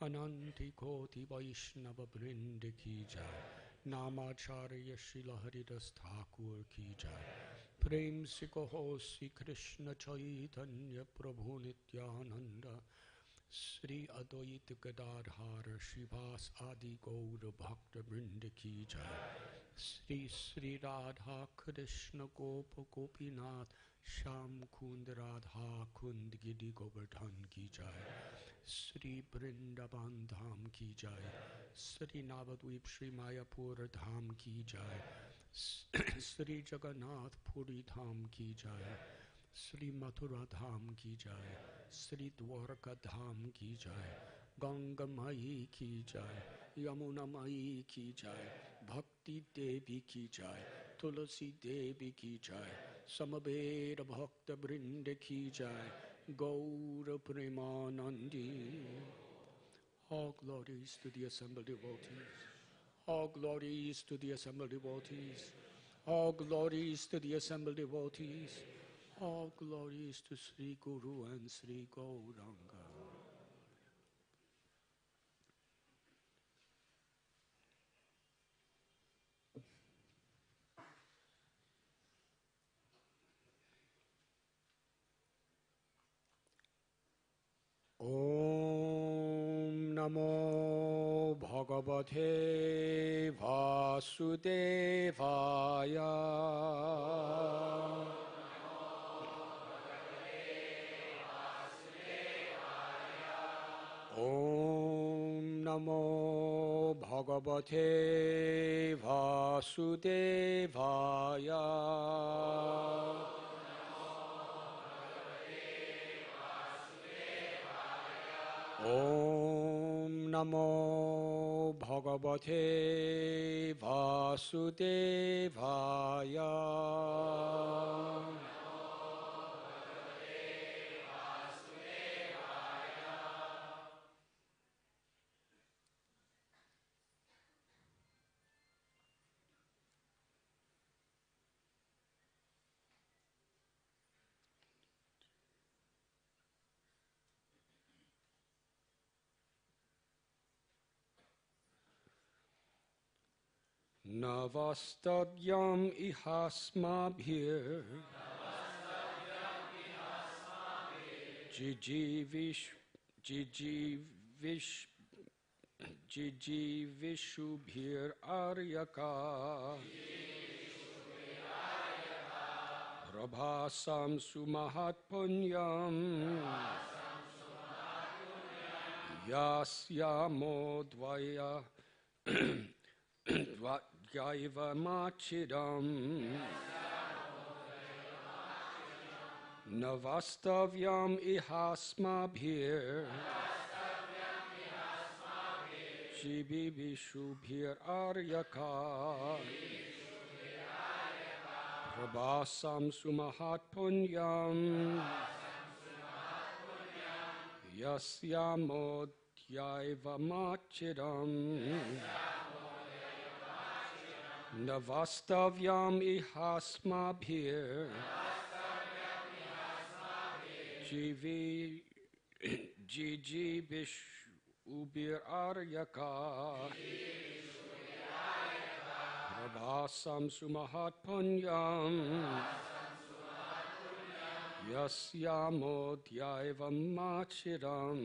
Ananti Koti Vaishnava Vrind ki jai. Namacharya Srila Haridas Thakur ki jai. Prem se kaho Sri Krishna Chaitanya Prabhu Nityananda Sri Advaita Gadadhara Shivas Adi Gaura Bhakta Vrinda ki jai. Sri Sri Radha Krishna Gopa Gopinath Sham Kund Radha Kund Gidi Govardhan ki jai. Sri Vrindavan Dham ki jai. Sri Navadvip Sri Mayapur Dham ki jai. Sri Jagannath Puri Dham ki jai. Sri Mathura Dham ki jai. Sri Dwarka Dham ki jai. Ganga Mai ki jai. Yamuna Mai ki jai. Bhakti Devi ki jai. Tulasi Devi ki jai. Samaveda Bhakta Vrinda ki jai. Gaura Premanandi. All glories to the assembled devotees. All glories to the assembled devotees. All glories to the assembled devotees. All glories to Sri Guru and Sri Gauranga. Om Namo Bhagavate Vasudevaya. Om Namo Bhagavate Vasudevaya. Om Namo Bhagavate Vasudevaya. Navastavyam ihasmabhir jijivishubhir aryaka prabhasam sumahatpunyam yasyamodvaya Dvaiva Machidam Navastavyam ihasmabhir Jibibishubhir aryaka Prabhasam sumahatpunyam Yasyamodhyaiva Machidam Navastavyam ihasmabhir jijibishubhir aryaka prabhasam sumahatpunyam yasyamodhyaiva machidam.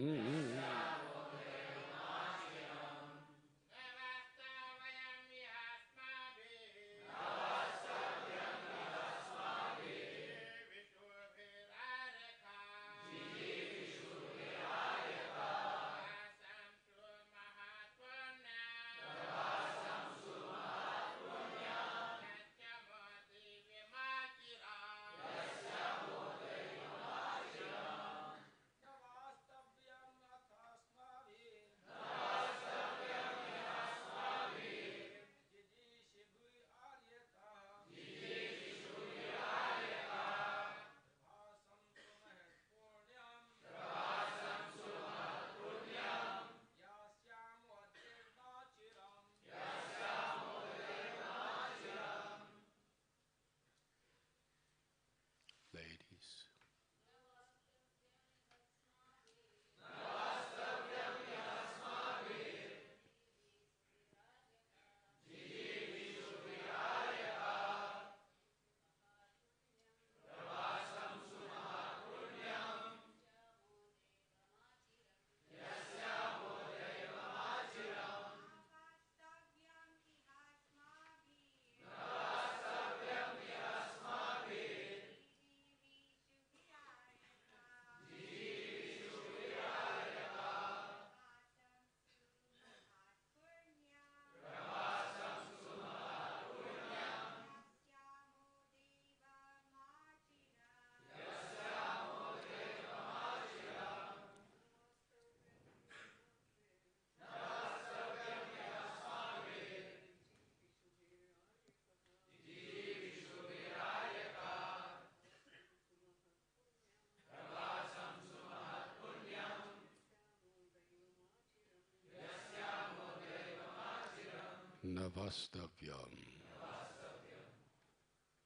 Navastavyam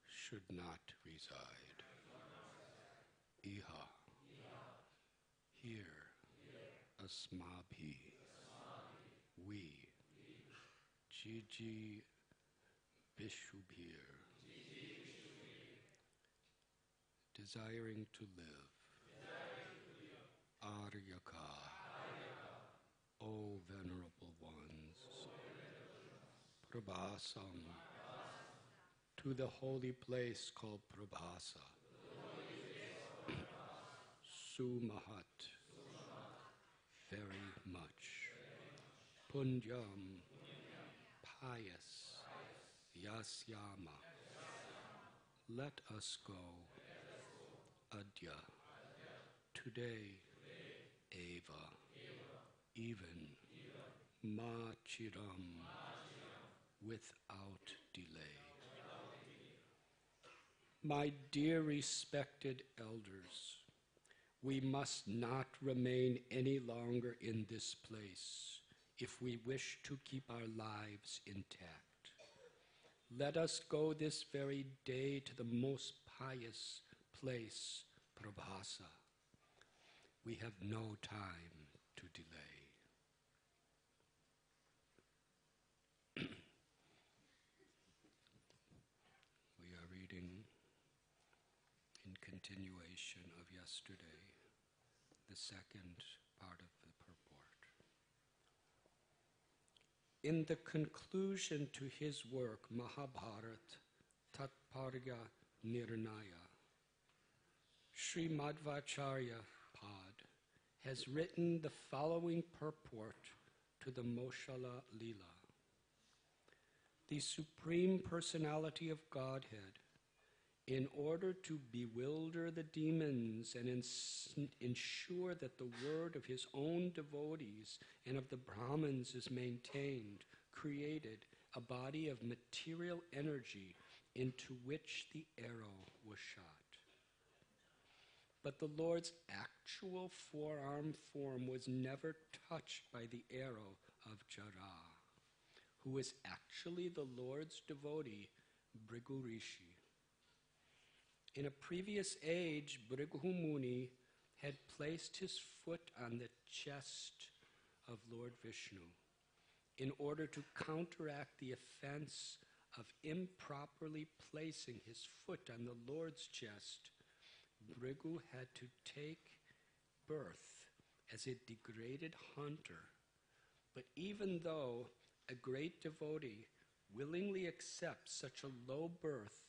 should not reside. Iha, here, asmabhi, we, Jiji Vishubhir, desiring to live, Aryaka, O venerable ones, Prabhasam, to the holy place called Prabhasa, Sumahat, very much, Punjam, pious, Yasyama, let us go, Adya, today, Eva, even, Machiram, without delay. My dear respected elders, we must not remain any longer in this place if we wish to keep our lives intact. Let us go this very day to the most pious place, Prabhasa. We have no time to delay. We are reading in continuation of yesterday, the second part of the purport. In the conclusion to his work, Mahabharat Tatparya Nirnaya, Sri Madhvacharya Pad has written the following purport to the Moshala Lila. The Supreme Personality of Godhead, in order to bewilder the demons and ensure that the word of his own devotees and of the Brahmins is maintained, created a body of material energy into which the arrow was shot. But the Lord's actual forearm form was never touched by the arrow of Jara, who is actually the Lord's devotee, Bhrigu Rishi. In a previous age, Bhrigu Muni had placed his foot on the chest of Lord Vishnu. In order to counteract the offense of improperly placing his foot on the Lord's chest, Bhrigu had to take birth as a degraded hunter. But even though a great devotee willingly accepts such a low birth,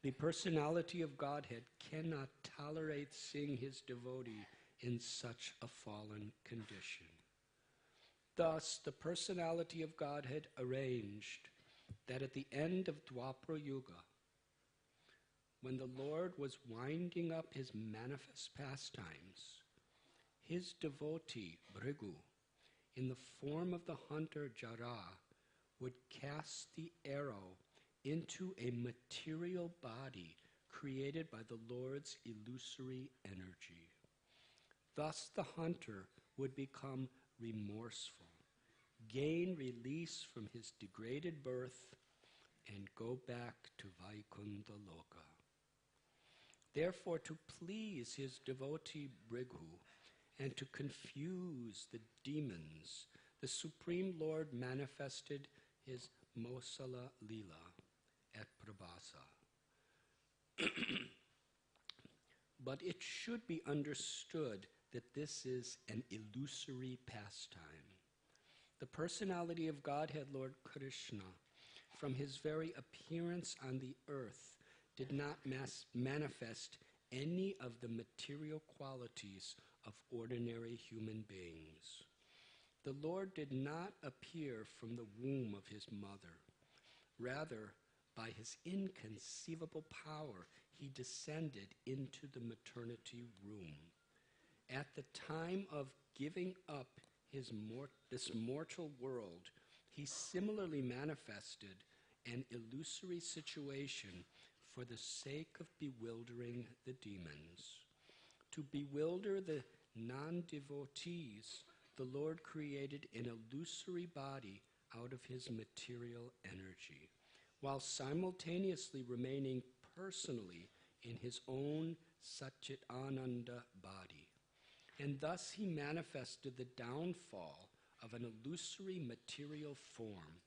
the personality of Godhead cannot tolerate seeing his devotee in such a fallen condition. Thus, the personality of Godhead arranged that at the end of Dwapara Yuga, when the Lord was winding up his manifest pastimes, his devotee, Bhrigu, in the form of the hunter Jara, would cast the arrow into a material body created by the Lord's illusory energy. Thus the hunter would become remorseful, gain release from his degraded birth, and go back to Vaikuntha Loka. Therefore, to please his devotee Bhrigu and to confuse the demons, the Supreme Lord manifested his Mosala Lila at Prabhasa. But it should be understood that this is an illusory pastime. The personality of Godhead, Lord Krishna, from his very appearance on the earth, did not manifest any of the material qualities of ordinary human beings. The Lord did not appear from the womb of his mother. Rather, by his inconceivable power, he descended into the maternity room. At the time of giving up this mortal world, he similarly manifested an illusory situation for the sake of bewildering the demons. To bewilder the non-devotees, the Lord created an illusory body out of his material energy, while simultaneously remaining personally in his own Satchitananda body. And thus he manifested the downfall of an illusory material form.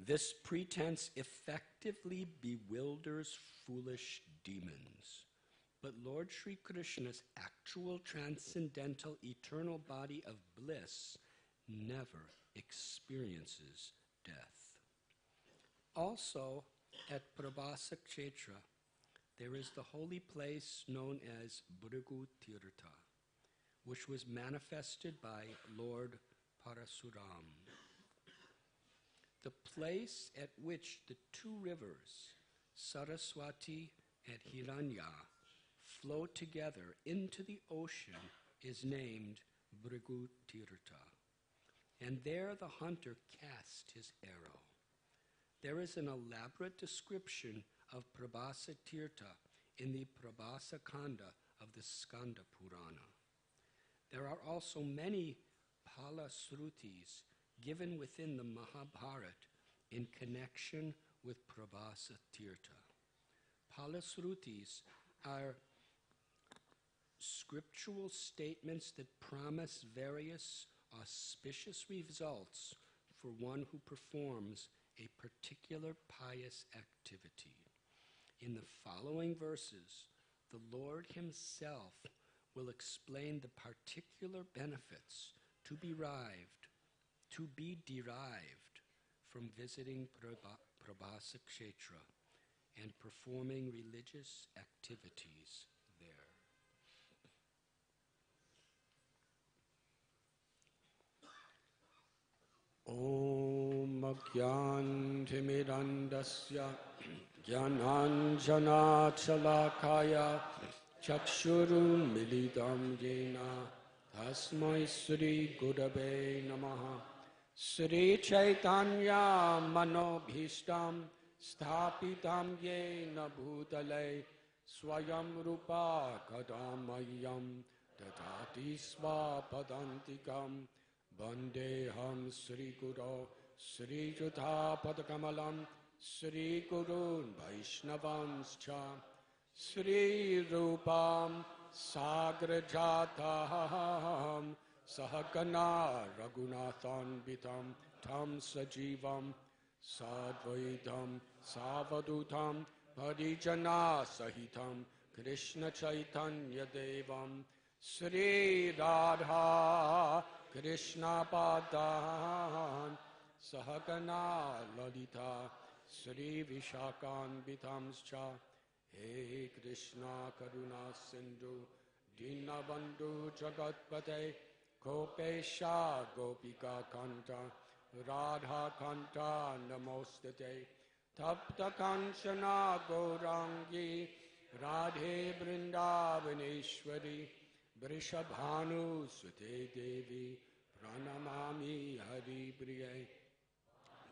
This pretense effectively bewilders foolish demons. But Lord Sri Krishna's actual transcendental eternal body of bliss never experiences death. Also, at Prabhasa Kshetra, there is the holy place known as Bhrigu Tirtha, which was manifested by Lord Parasuram. The place at which the two rivers, Saraswati and Hiranya, flow together into the ocean is named Bhrigu Tirtha. And there the hunter cast his arrow. There is an elaborate description of Prabhasa Tirtha in the Prabhasa Kanda of the Skanda Purana. There are also many Palasrutis given within the Mahabharata in connection with Prabhasa Tirtha. Palasrutis are scriptural statements that promise various auspicious results for one who performs a particular pious activity. In the following verses, the Lord himself will explain the particular benefits to be derived from visiting Prabhasa Kshetra and performing religious activities there. Om Agyantimirandasya Jnananjana Chalakaya Chakshurun Milidam Yena Tasmai Sri Gurave Namaha Sri Chaitanya Manobhishtam Sthapitam Yena Bhutale Swayam Rupa Kadamayam Dadati Svapadantikam Vandeham Sri Guru Sri Jutha Padakamalam Sri Gurun Vaishnavanscha Sri Rupam Sagrajataham Sahagana Raghunathan Bitam Tam Sajivam Sadvaitam Savadutam Parijana Sahitam Krishna Chaitanya Devam Sri Radha Krishna Padan Sahagana Lalita Sri Vishakan Bitamscha He Krishna Karuna Sindhu Dinabandhu Jagatpate Gopesha Gopika Kanta Radha Kanta Namostate Tapta Kanchana Gaurangi Radhe Vrindavaneshwari Vrishabhanu Sute Devi Pranamami Hari Priye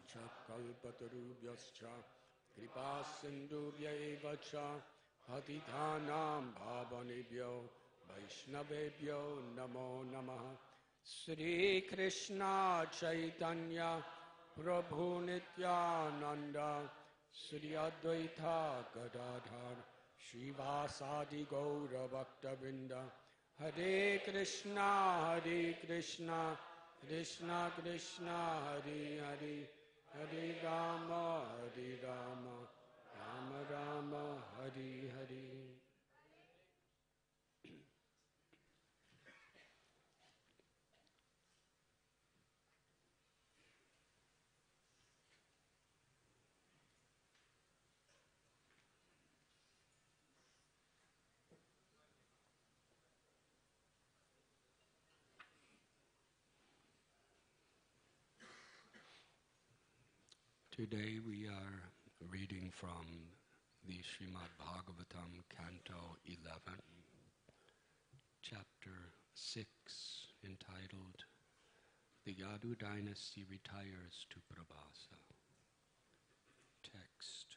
Chakalpatarubhyascha Kripa Sindhubhya Cha Patithanam Bhavanebhyo Vaishnavebhyo Namo Namaha Sri Krishna Chaitanya Prabhu Nityananda Sri Advaita Gadadhar Shivasadi Gaura Bhaktavinda Hare Krishna, Krishna Krishna, Hare Hare, Hare Rama, Rama Rama, Hare Hare. Today we are reading from the Srimad Bhagavatam, Canto 11, Chapter 6, entitled The Yadu Dynasty Retires to Prabhasa. Text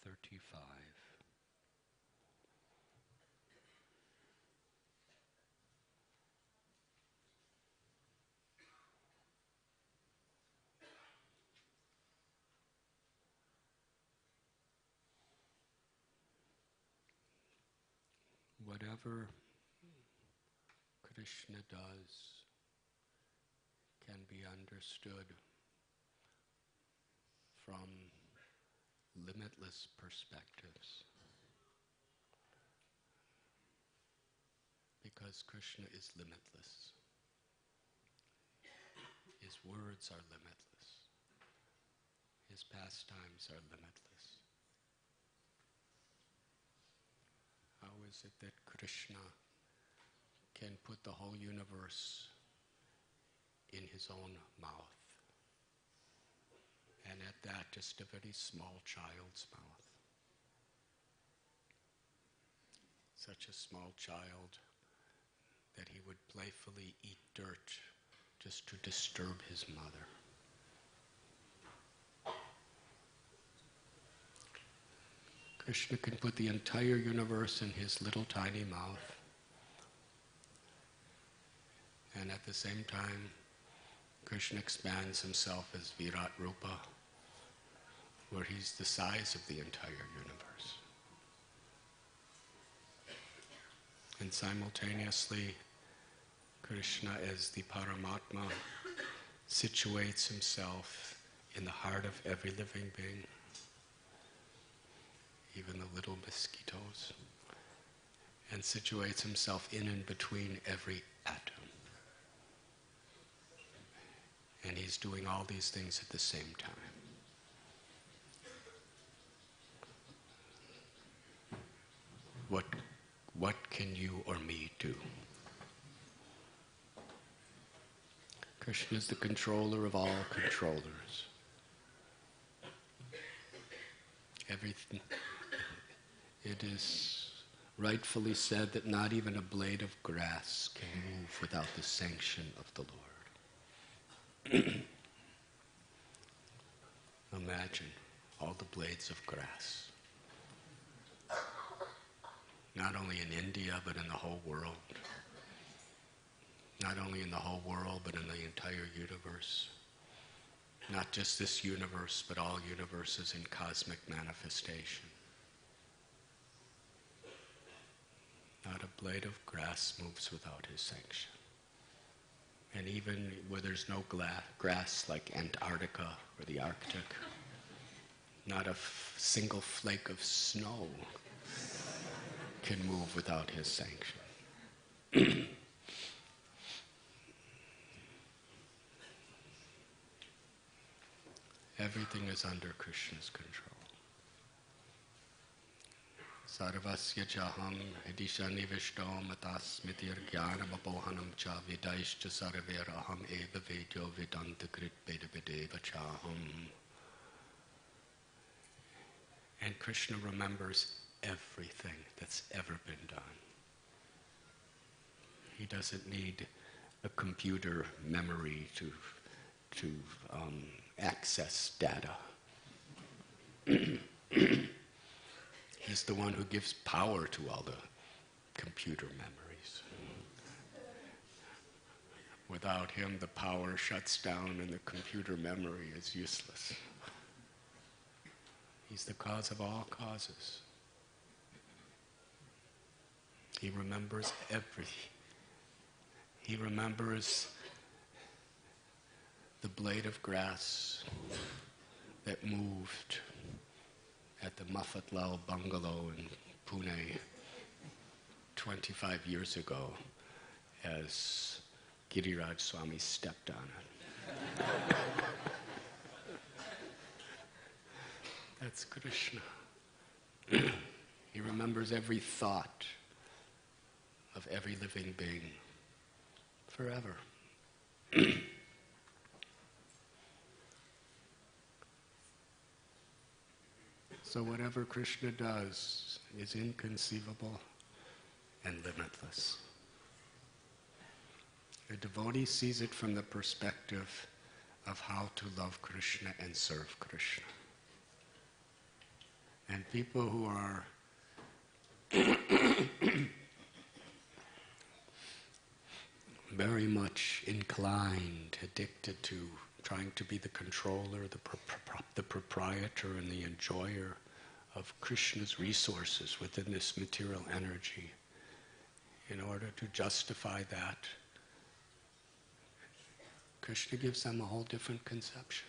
35. whatever Krishna does can be understood from limitless perspectives. Because Krishna is limitless. His words are limitless. His pastimes are limitless. How is it that Krishna can put the whole universe in his own mouth? And at that, just a very small child's mouth. Such a small child that he would playfully eat dirt just to disturb his mother. Krishna can put the entire universe in his little tiny mouth, and at the same time, Krishna expands himself as Virat Rupa, where he's the size of the entire universe. And simultaneously, Krishna as the Paramatma situates himself in the heart of every living being, even the little mosquitoes, and situates himself in and between every atom. And he's doing all these things at the same time. What can you or me do? Krishna is the controller of all controllers. Everything. It is rightfully said that not even a blade of grass can move without the sanction of the Lord. Imagine all the blades of grass. Not only in India, but in the whole world. Not only in the whole world, but in the entire universe. Not just this universe, but all universes in cosmic manifestation. Not a blade of grass moves without his sanction. And even where there's no grass like Antarctica or the Arctic, not a single flake of snow can move without his sanction. Everything is under Krishna's control. Sarvasya chaham edisha nivishto matasmitir jnanam apohanam cha vidaishcha sarveraham eva vedyo vedanta krit vedavadeva chaham. And Krishna remembers everything that's ever been done. He doesn't need a computer memory to access data. He's the one who gives power to all the computer memories. Without him, the power shuts down and the computer memory is useless. He's the cause of all causes. He remembers everything. He remembers the blade of grass that moved at the Mafatlal bungalow in Pune 25 years ago as Giriraj Swami stepped on it. That's Krishna. He remembers every thought of every living being forever. So whatever Krishna does is inconceivable and limitless. A devotee sees it from the perspective of how to love Krishna and serve Krishna. And people who are very much inclined, addicted to trying to be the controller, the proprietor, and the enjoyer of Krishna's resources within this material energy, in order to justify that, Krishna gives them a whole different conception.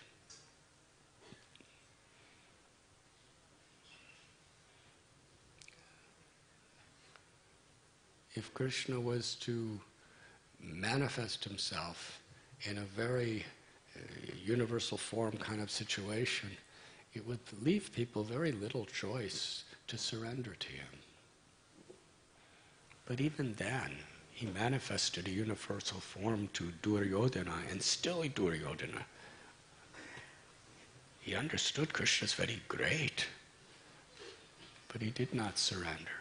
If Krishna was to manifest himself in a very universal form kind of situation, it would leave people very little choice to surrender to him. But even then, he manifested a universal form to Duryodhana, and still Duryodhana. He understood Krishna is very great, but he did not surrender.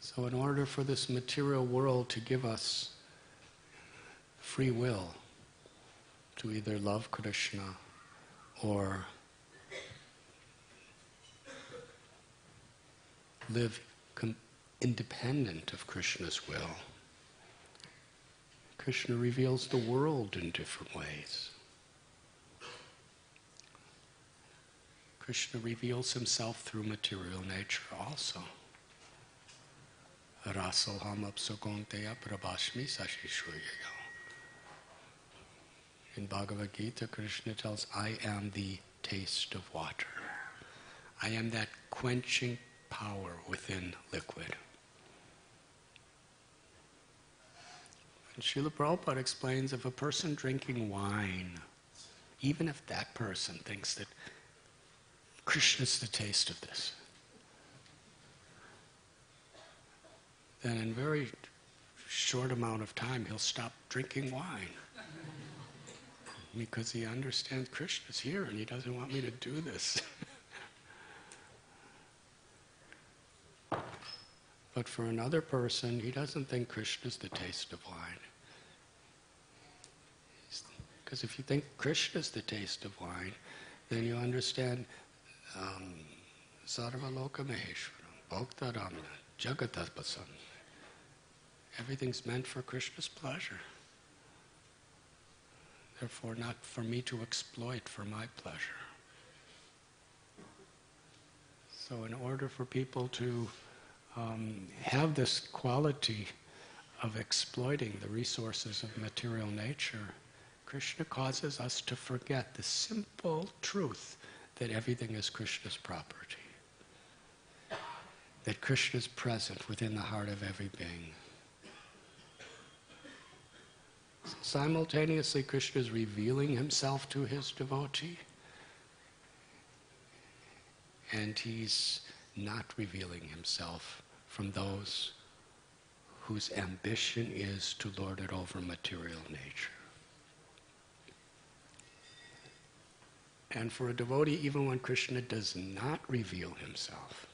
So in order for this material world to give us free will to either love Krishna or live independent of Krishna's will, Krishna reveals the world in different ways. Krishna reveals himself through material nature also. Rasoham apsukonteya prabhashmi sashishuyaya. In Bhagavad Gita, Krishna tells, I am the taste of water. I am that quenching power within liquid. And Srila Prabhupada explains, if a person drinking wine, even if that person thinks that Krishna's the taste of this, then in a very short amount of time he'll stop drinking wine. Because he understands Krishna's here and he doesn't want me to do this. But for another person, he doesn't think Krishna's the taste of wine. Because if you think Krishna's the taste of wine, then you understand Sarva Loka Maheshwaram, Bhokta Ramna, Jagatatpasam. Everything's meant for Krishna's pleasure. Therefore, not for me to exploit for my pleasure. So in order for people to have this quality of exploiting the resources of material nature, Krishna causes us to forget the simple truth that everything is Krishna's property. That Krishna is present within the heart of every being. Simultaneously, Krishna is revealing himself to his devotee, and he's not revealing himself from those whose ambition is to lord it over material nature. And for a devotee, even when Krishna does not reveal himself,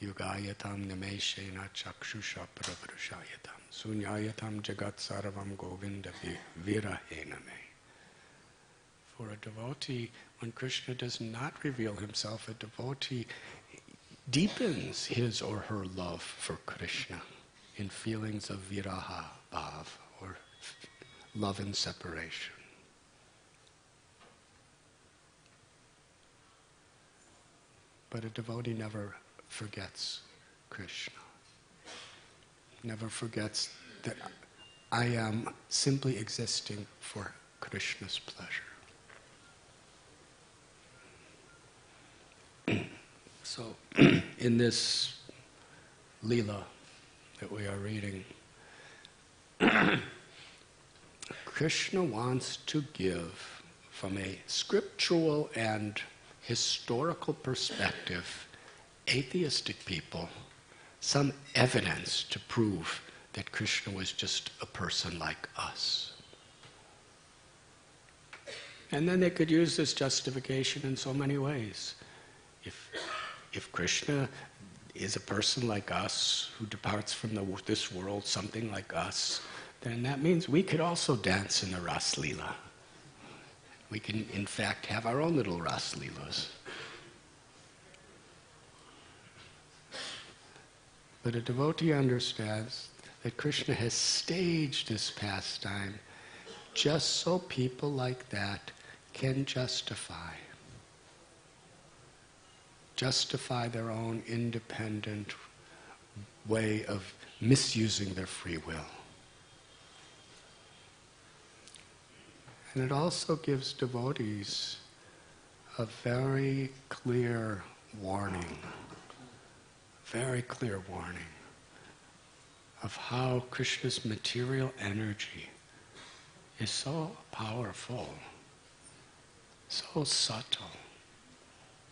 Yugayatam nameshena chakshusha pravrushayatam sunyayatam jagat sarvam govinda virahena me. For a devotee, when Krishna does not reveal himself, a devotee deepens his or her love for Krishna in feelings of viraha bhav, or love in separation. But a devotee never forgets Krishna. Never forgets that I am simply existing for Krishna's pleasure. So, in this Leela that we are reading, Krishna wants to give, from a scriptural and historical perspective, atheistic people some evidence to prove that Krishna was just a person like us. And then they could use this justification in so many ways. If Krishna is a person like us, who departs from this world, something like us, then that means we could also dance in the Ras Leela. We can, in fact, have our own little Ras Leelas. But a devotee understands that Krishna has staged this pastime just so people like that can justify justify their own independent way of misusing their free will. And it also gives devotees a very clear warning of how Krishna's material energy is so powerful, so subtle,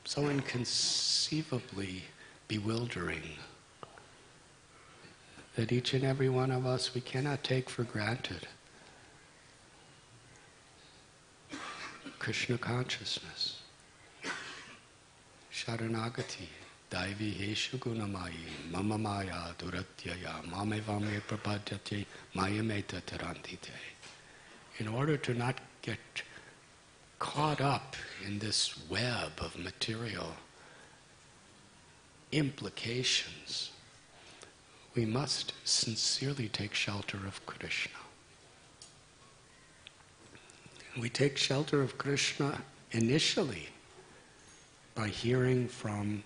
so inconceivably bewildering, that each and every one of us, we cannot take for granted Krishna consciousness. Sharanagati, Daivi Heshu Gunamayi, Mama Maya Duratyaya, Mame Vame Prapadyate, Mayameta Tarantite. In order to not get caught up in this web of material implications, we must sincerely take shelter of Krishna. We take shelter of Krishna initially by hearing from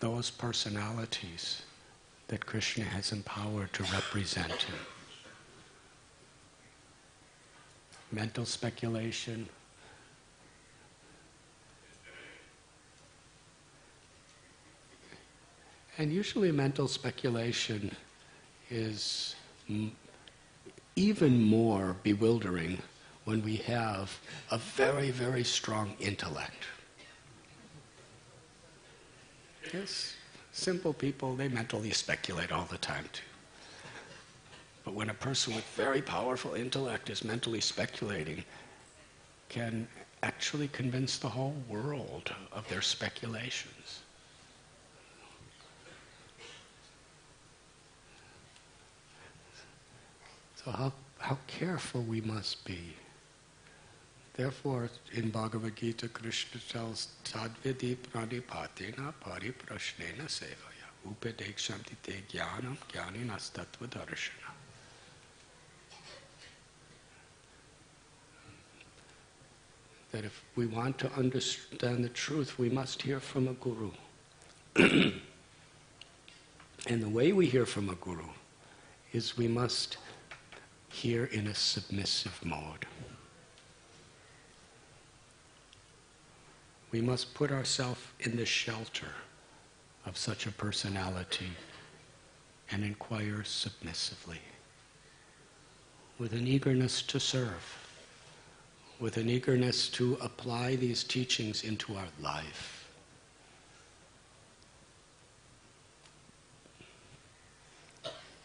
those personalities that Krishna has empowered to represent him. Mental speculation, and usually mental speculation is even more bewildering when we have a very, very strong intellect. Yes, simple people, they mentally speculate all the time too. But when a person with very powerful intellect is mentally speculating, can actually convince the whole world of their speculations. So how careful we must be. Therefore, in Bhagavad Gita, Krishna tells, Tadvidi pranipatena pariprashnena sevaya upadekshanti te jnanam jnaninas-tattva darshana. That if we want to understand the truth, we must hear from a guru. And the way we hear from a guru is we must hear in a submissive mode. We must put ourselves in the shelter of such a personality and inquire submissively, with an eagerness to serve, with an eagerness to apply these teachings into our life.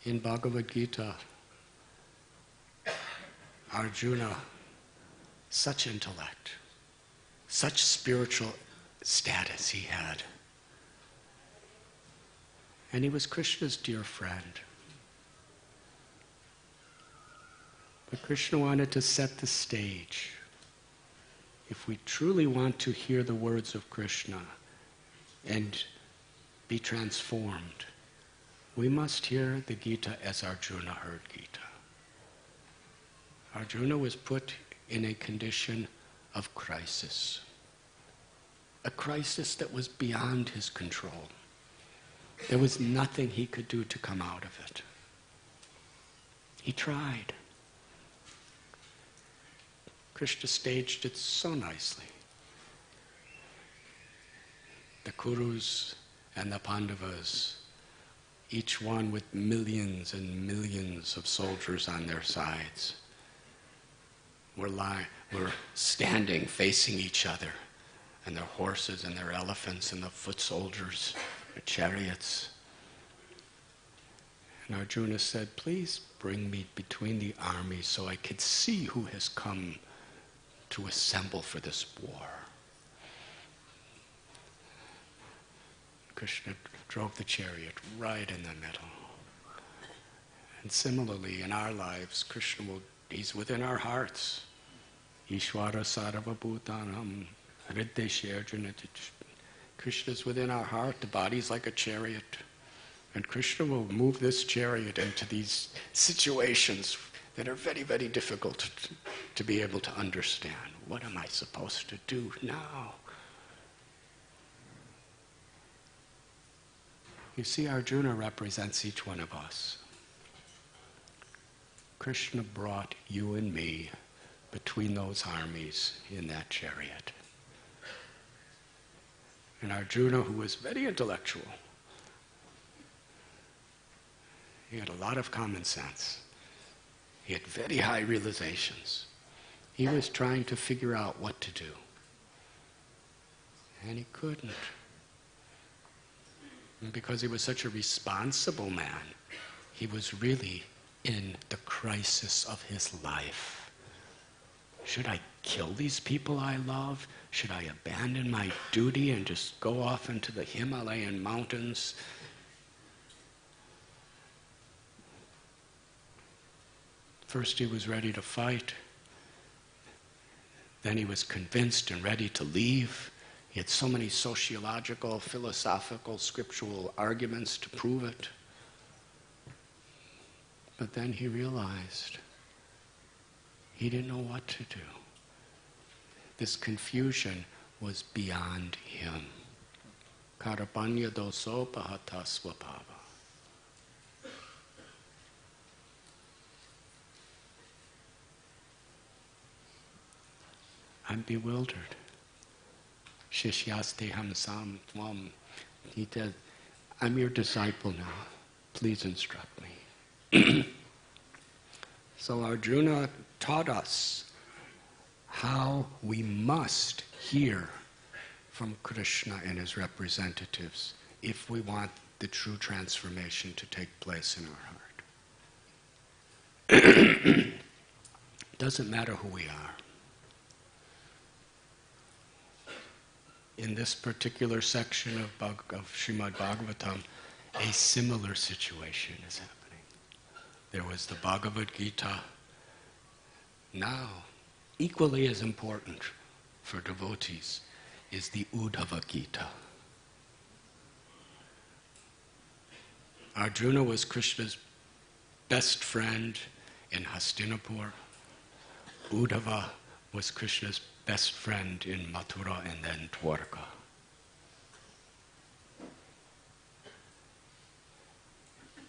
In Bhagavad Gita, Arjuna, such intellect, such spiritual status he had. And he was Krishna's dear friend. But Krishna wanted to set the stage. If we truly want to hear the words of Krishna and be transformed, we must hear the Gita as Arjuna heard Gita. Arjuna was put in a condition of crisis, a crisis that was beyond his control. There was nothing he could do to come out of it. He tried. Krishna staged it so nicely. The Kurus and the Pandavas, each one with millions and millions of soldiers on their sides, were standing facing each other, and their horses and their elephants and the foot soldiers, their chariots. And Arjuna said, please bring me between the armies so I could see who has come to assemble for this war. Krishna drove the chariot right in the middle. And similarly, in our lives, Krishna he's within our hearts. Ishvara Sarva Bhutanam Hrideshe Arjuna. Krishna's within our heart. The body's like a chariot. And Krishna will move this chariot into these situations that are very, very difficult to be able to understand. What am I supposed to do now? You see, Arjuna represents each one of us. Krishna brought you and me between those armies in that chariot. And Arjuna, who was very intellectual, he had a lot of common sense. He had very high realizations. He was trying to figure out what to do. And he couldn't. And because he was such a responsible man, he was really in the crisis of his life. Should I kill these people I love? Should I abandon my duty and just go off into the Himalayan mountains? First he was ready to fight. Then he was convinced and ready to leave. He had so many sociological, philosophical, scriptural arguments to prove it. But then he realized he didn't know what to do. This confusion was beyond him. Karapanya doso pahata swabhava. I'm bewildered. Shishyaste hamsam tvam. He said, I'm your disciple now. Please instruct me. So Arjuna taught us how we must hear from Krishna and his representatives if we want the true transformation to take place in our heart. Doesn't matter who we are. In this particular section of Srimad Bhagavatam, a similar situation is happening. There was the Bhagavad Gita. Now, equally as important for devotees is the Uddhava Gita. Arjuna was Krishna's best friend in Hastinapur. Uddhava was Krishna's best friend in Mathura and then Dwarka.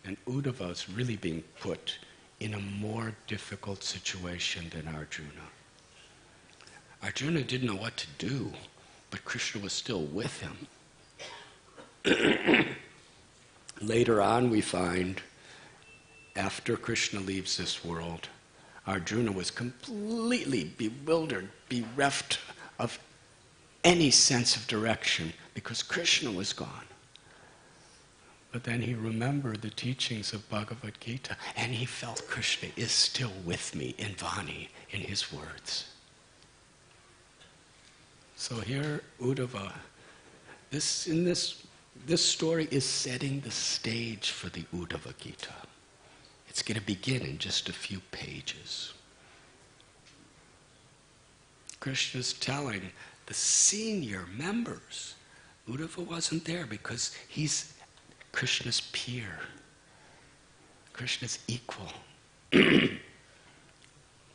And Uddhava is really being put in a more difficult situation than Arjuna. Arjuna didn't know what to do, but Krishna was still with him. Later on we find, after Krishna leaves this world, Arjuna was completely bewildered, bereft of any sense of direction because Krishna was gone. But then he remembered the teachings of Bhagavad Gita and he felt Krishna is still with me in Vani, in his words. So here, Uddhava, this story is setting the stage for the Uddhava Gita. It's going to begin in just a few pages. Krishna's telling the senior members, Uddhava wasn't there because he's Krishna's peer, Krishna's equal.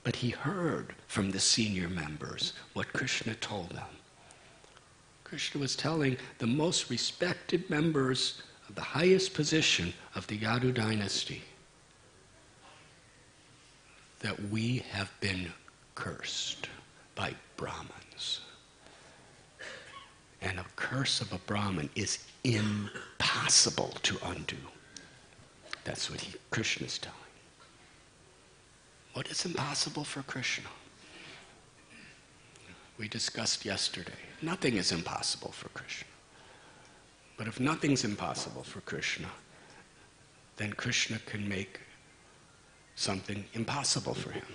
But he heard from the senior members what Krishna told them. Krishna was telling the most respected members of the highest position of the Yadu dynasty that we have been cursed by Brahmins. And a curse of a Brahmin is impossible to undo. That's what Krishna's telling. What is impossible for Krishna? We discussed yesterday. Nothing is impossible for Krishna. But if nothing's impossible for Krishna, then Krishna can make something impossible for him.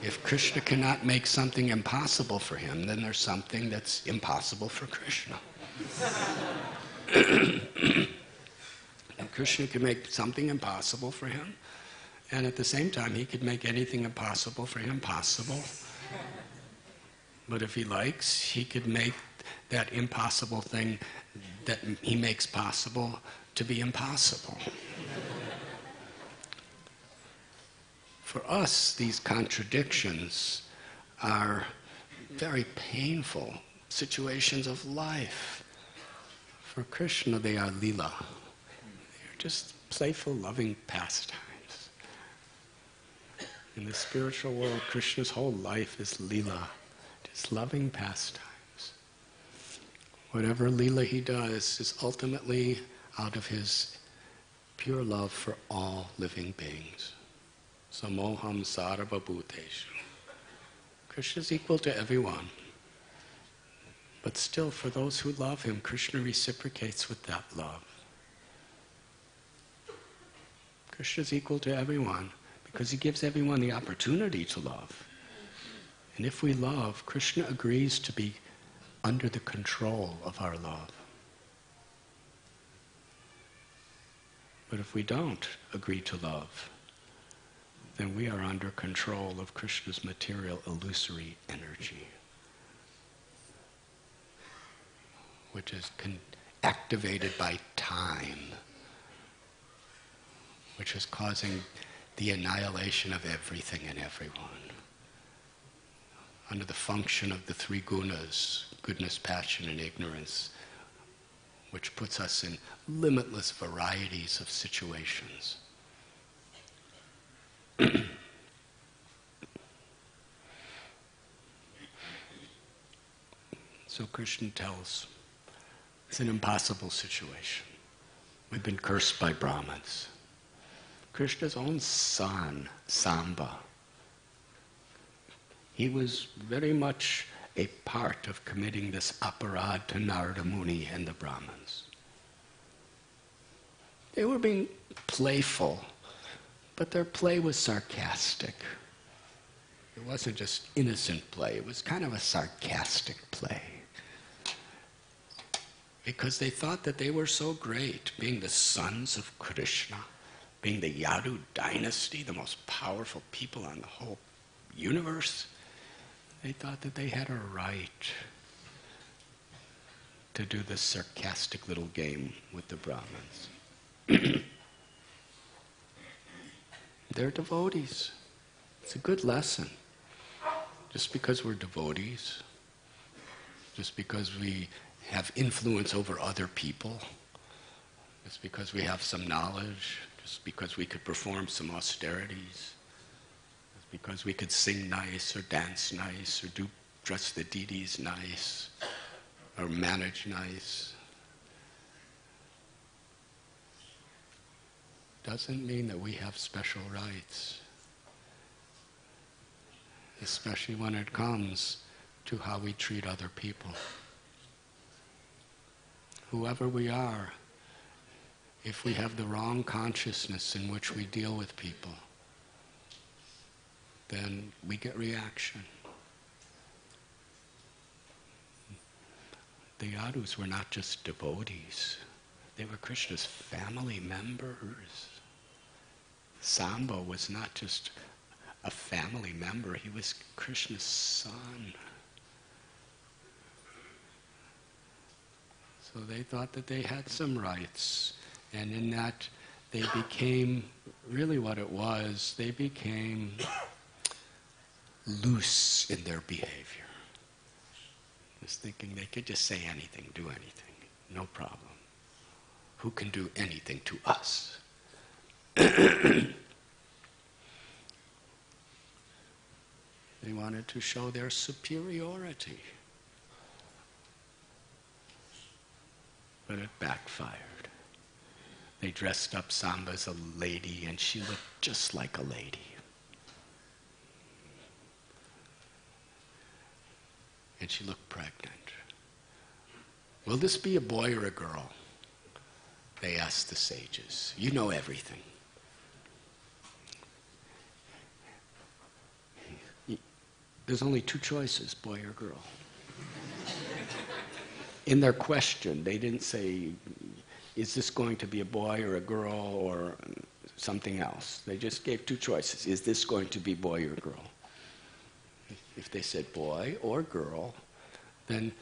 If Krishna cannot make something impossible for him, then there's something that's impossible for Krishna. And Krishna can make something impossible for him, and at the same time he could make anything impossible for him possible. But if he likes, he could make that impossible thing that he makes possible to be impossible. For us, these contradictions are very painful situations of life. For Krishna, they are lila. They're just playful, loving pastimes. In the spiritual world, Krishna's whole life is lila, just loving pastimes. Whatever lila he does is ultimately out of his pure love for all living beings. Samoham sarva bhuteshu. Krishna is equal to everyone. But still, for those who love him, Krishna reciprocates with that love. Krishna is equal to everyone because he gives everyone the opportunity to love. And if we love, Krishna agrees to be under the control of our love. But if we don't agree to love, then we are under control of Krishna's material illusory energy, which is activated by time, which is causing the annihilation of everything and everyone. Under the function of the three gunas, goodness, passion, and ignorance, which puts us in limitless varieties of situations. So Krishna tells, it's an impossible situation. We've been cursed by Brahmins. Krishna's own son, Samba, he was very much a part of committing this aparad to Narada Muni and the Brahmins. They were being playful, but their play was sarcastic. It wasn't just innocent play, it was kind of a sarcastic play. Because they thought that they were so great, being the sons of Krishna, being the Yadu dynasty, the most powerful people on the whole universe. They thought that they had a right to do this sarcastic little game with the Brahmins. They're devotees. It's a good lesson. Just because we're devotees, just because we have influence over other people, just because we have some knowledge, just because we could perform some austerities, just because we could sing nice or dance nice or do dress the deities nice or manage nice, doesn't mean that we have special rights, especially when it comes to how we treat other people. Whoever we are, if we have the wrong consciousness in which we deal with people, then we get reaction. The Yadus were not just devotees. They were Krishna's family members. Samba was not just a family member, he was Krishna's son. So they thought that they had some rights, and in that they became, really what it was, they became loose in their behavior. Just thinking they could just say anything, do anything, no problem. Who can do anything to us? They wanted to show their superiority. But it backfired. They dressed up Samba as a lady, and she looked just like a lady. And she looked pregnant. Will this be a boy or a girl? They asked the sages. You know everything. There's only two choices, boy or girl. In their question, they didn't say, is this going to be a boy or a girl or something else? They just gave two choices. Is this going to be boy or girl? If they said boy or girl, then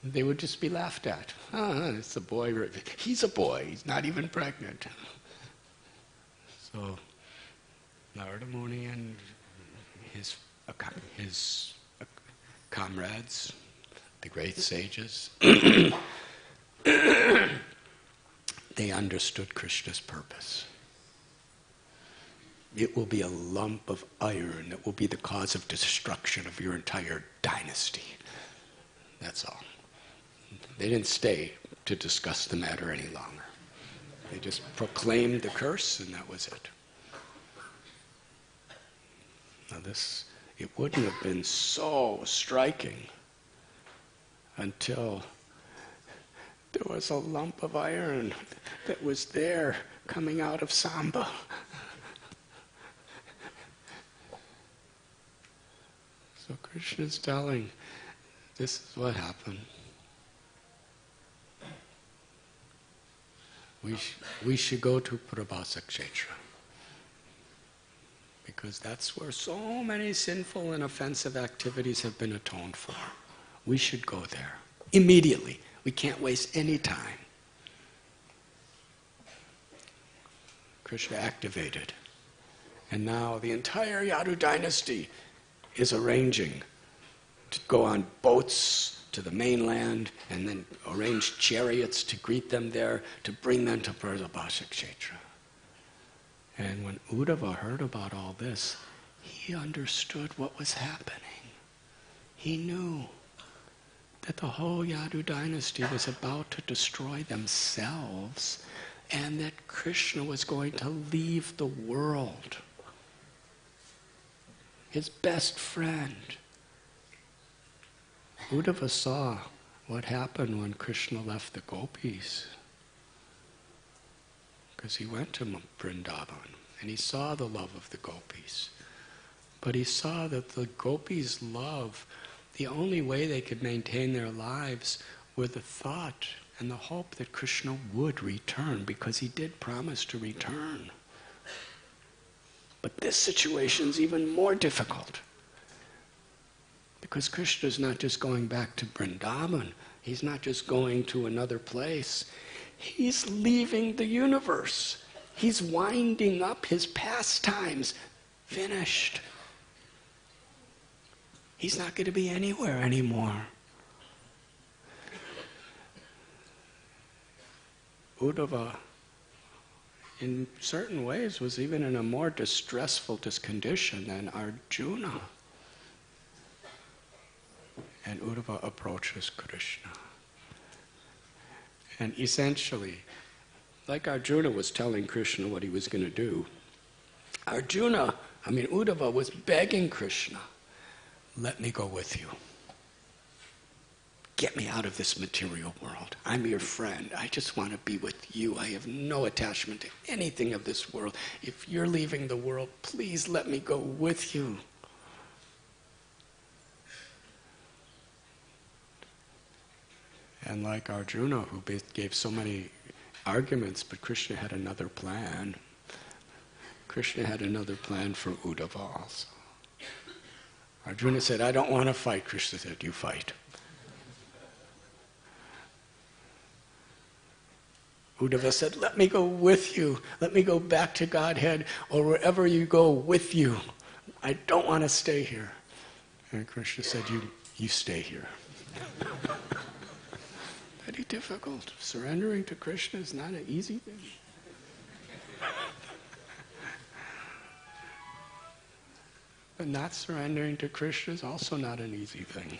they would just be laughed at. It's a boy. He's a boy. He's not even pregnant. So Narada Muni and his comrades, the great sages, they understood Krishna's purpose. It will be a lump of iron that will be the cause of destruction of your entire dynasty. That's all. They didn't stay to discuss the matter any longer. They just proclaimed the curse, and that was it. Now it wouldn't have been so striking until there was a lump of iron that was there coming out of Samba. So Krishna's telling, this is what happened. We should go to Prabhasa Kshetra, because that's where so many sinful and offensive activities have been atoned for. We should go there immediately. We can't waste any time. Krishna activated. And now the entire Yadu dynasty is arranging to go on boats to the mainland and then arrange chariots to greet them there, to bring them to Prabhasa Kshetra. And when Uddhava heard about all this, he understood what was happening. He knew that the whole Yadu dynasty was about to destroy themselves, and that Krishna was going to leave the world. His best friend. Uddhava saw what happened when Krishna left the gopis. Because he went to Vrindavan, and he saw the love of the gopis. But he saw that the gopis' love, the only way they could maintain their lives were the thought and the hope that Krishna would return, because he did promise to return. But this situation's even more difficult, because Krishna's not just going back to Vrindavan, he's not just going to another place, he's leaving the universe. He's winding up his pastimes. Finished. He's not going to be anywhere anymore. Uddhava, in certain ways, was even in a more distressful condition than Arjuna. And Uddhava approaches Krishna. And essentially, like Arjuna was telling Krishna what he was going to do, Uddhava was begging Krishna, let me go with you. Get me out of this material world. I'm your friend. I just want to be with you. I have no attachment to anything of this world. If you're leaving the world, please let me go with you. And like Arjuna, who gave so many arguments, but Krishna had another plan. Krishna had another plan for Uddhava also. Arjuna said, I don't want to fight. Krishna said, you fight. Uddhava said, let me go with you. Let me go back to Godhead, or wherever you go, with you. I don't want to stay here. And Krishna said, you stay here. Very difficult. Surrendering to Krishna is not an easy thing. But not surrendering to Krishna is also not an easy thing.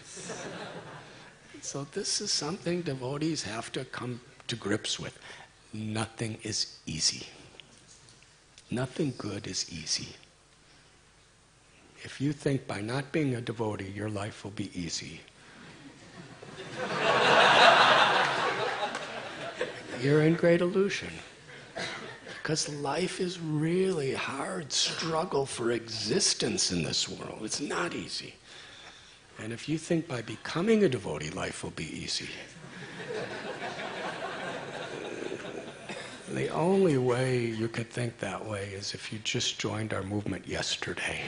So this is something devotees have to come to grips with. Nothing is easy. Nothing good is easy. If you think by not being a devotee your life will be easy, you're in great illusion. Because life is really hard struggle for existence in this world. It's not easy. And if you think by becoming a devotee life will be easy, the only way you could think that way is if you just joined our movement yesterday.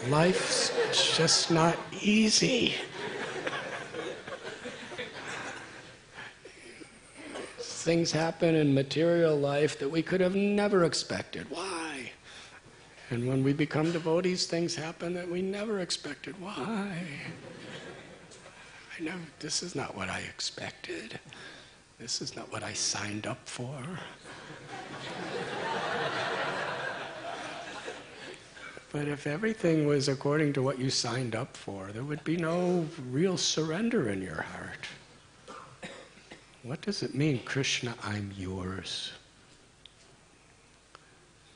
Life's just not easy. Things happen in material life that we could have never expected. Why? And when we become devotees, things happen that we never expected. Why? This is not what I expected. This is not what I signed up for. But if everything was according to what you signed up for, there would be no real surrender in your heart. What does it mean, Krishna, I'm yours?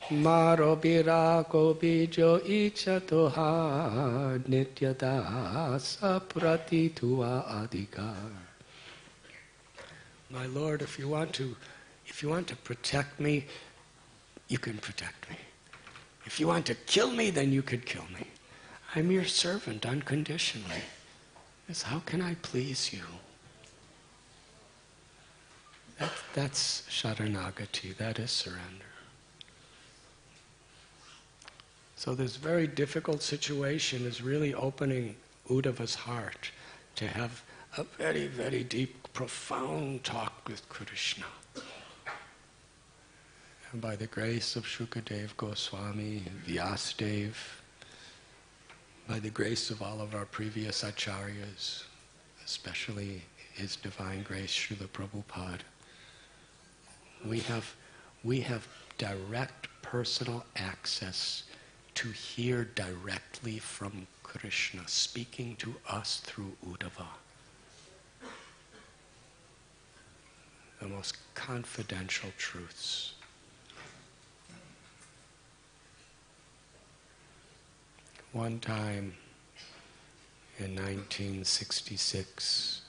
Maro birako bijo icha toha nityada saprati tua adhikar. My Lord, if you want to protect me, you can protect me. If you want to kill me, then you could kill me. I'm your servant unconditionally. Yes, how can I please you? That's sharanagati, that is surrender. So this very difficult situation is really opening Uddhava's heart to have a very, very deep, profound talk with Krishna. And by the grace of Shukadev Goswami, Vyasadev, by the grace of all of our previous acharyas, especially His Divine Grace, Srila Prabhupada, we have direct personal access to hear directly from Krishna, speaking to us through Uddhava. The most confidential truths. One time in 1966,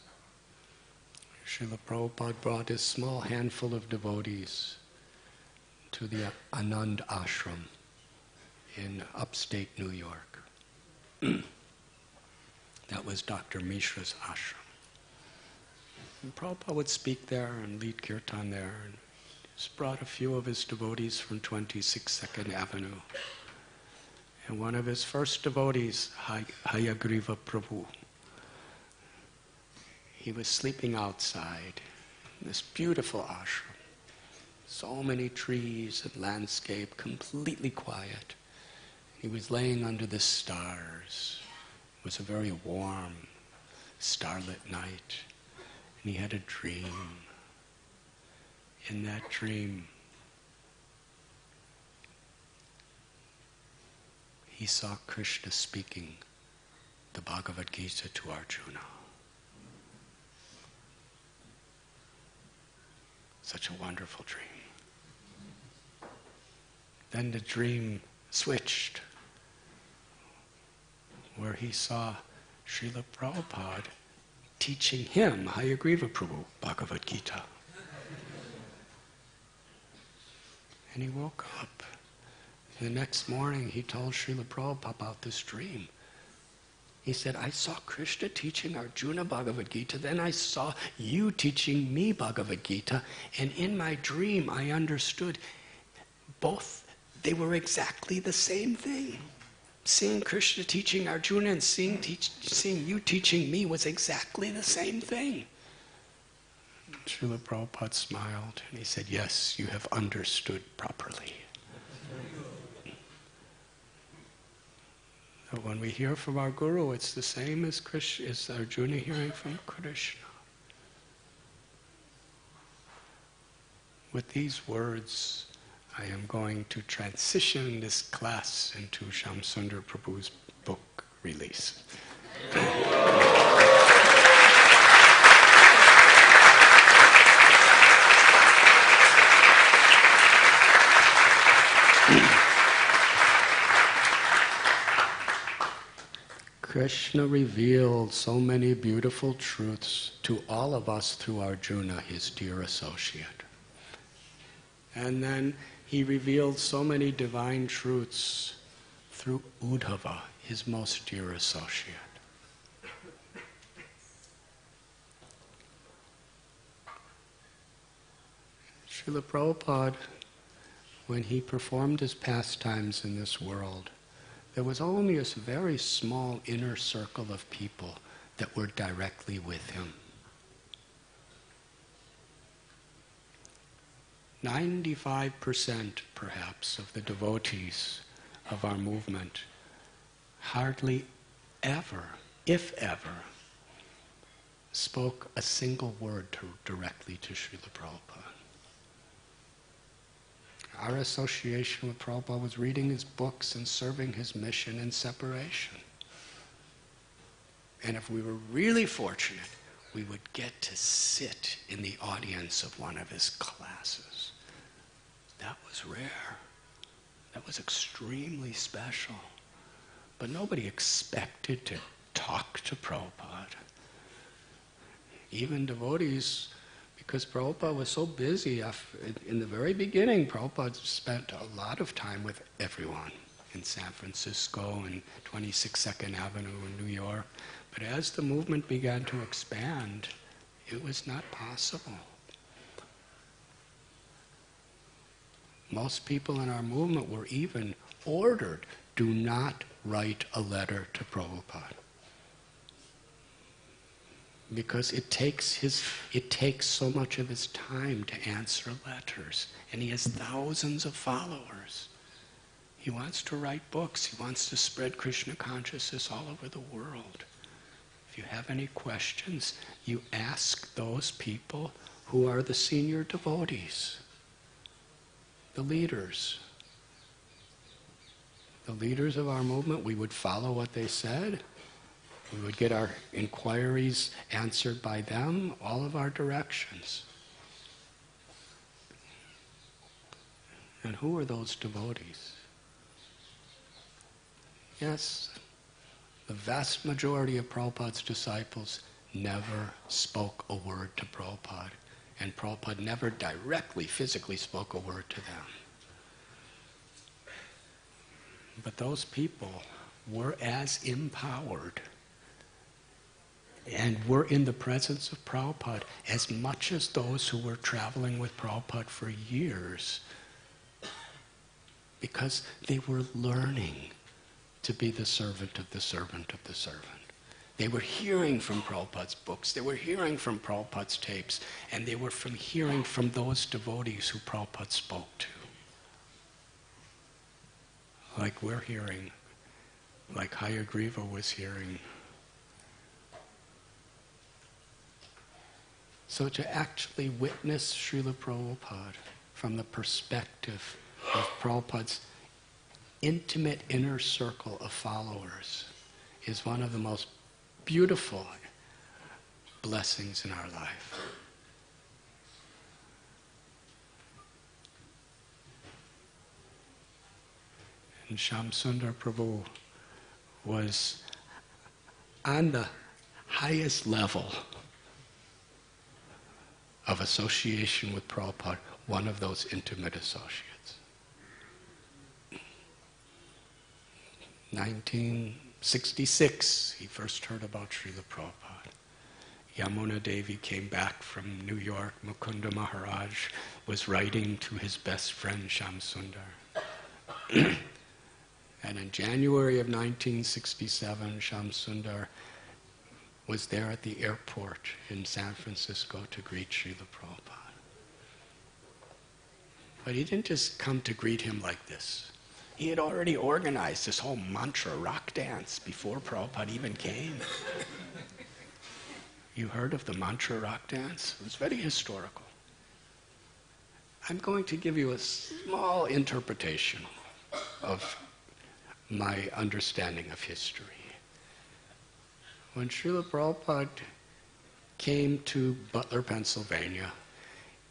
Srila Prabhupada brought a small handful of devotees to the Anand Ashram in upstate New York. That was Dr. Mishra's ashram. And Prabhupada would speak there and lead kirtan there, and just brought a few of his devotees from 26 2nd Avenue. And one of his first devotees, Hayagriva Prabhu, he was sleeping outside in this beautiful ashram. So many trees and landscape, completely quiet. He was laying under the stars. It was a very warm, starlit night. And he had a dream. In that dream, he saw Krishna speaking the Bhagavad Gita to Arjuna. Such a wonderful dream. Then the dream switched, where he saw Srila Prabhupada teaching him, Hayagriva Prabhu, Bhagavad Gita. And he woke up. The next morning he told Srila Prabhupada about this dream. He said, I saw Krishna teaching Arjuna Bhagavad Gita, then I saw you teaching me Bhagavad Gita, and in my dream I understood both, they were exactly the same thing. Seeing Krishna teaching Arjuna and seeing you teaching me was exactly the same thing. Srila Prabhupada smiled and he said, yes, you have understood properly. So when we hear from our Guru, it's the same as Arjuna hearing from Krishna. With these words, I am going to transition this class into Shamsundar Prabhu's book release. Krishna revealed so many beautiful truths to all of us through Arjuna, his dear associate. And then he revealed so many divine truths through Uddhava, his most dear associate. Srila Prabhupada, when he performed his pastimes in this world, there was only a very small inner circle of people that were directly with him. 95% perhaps of the devotees of our movement hardly ever, if ever, spoke a single word directly to Srila Prabhupada. Our association with Prabhupada was reading his books and serving his mission in separation. And if we were really fortunate, we would get to sit in the audience of one of his classes. That was rare. That was extremely special. But nobody expected to talk to Prabhupada. Even devotees, because Prabhupada was so busy, in the very beginning, Prabhupada spent a lot of time with everyone in San Francisco and 26 Second Avenue in New York. But as the movement began to expand, it was not possible. Most people in our movement were even ordered, do not write a letter to Prabhupada. Because it takes so much of his time to answer letters, and he has thousands of followers. He wants to write books. He wants to spread Krishna consciousness all over the world. If you have any questions, you ask those people who are the senior devotees, the leaders. The leaders of our movement, we would follow what they said. We would get our inquiries answered by them, all of our directions. And who are those devotees? Yes, the vast majority of Prabhupada's disciples never spoke a word to Prabhupada, and Prabhupada never directly, physically spoke a word to them. But those people were as empowered and were in the presence of Prabhupada as much as those who were traveling with Prabhupada for years, because they were learning to be the servant of the servant of the servant. They were hearing from Prabhupada's books, they were hearing from Prabhupada's tapes, and they were hearing from those devotees who Prabhupada spoke to. Like we're hearing, like Hayagriva was hearing. So to actually witness Srila Prabhupada from the perspective of Prabhupada's intimate inner circle of followers is one of the most beautiful blessings in our life. And Shamsundar Prabhu was on the highest level of association with Prabhupada, one of those intimate associates. 1966, he first heard about Srila Prabhupada. Yamuna Devi came back from New York. Mukunda Maharaj was writing to his best friend Shamsundar. And in January of 1967, Shamsundar was there at the airport in San Francisco to greet Srila Prabhupada. But he didn't just come to greet him like this. He had already organized this whole mantra rock dance before Prabhupada even came. You heard of the mantra rock dance? It was very historical. I'm going to give you a small interpretation of my understanding of history. When Srila Prabhupada came to Butler, Pennsylvania,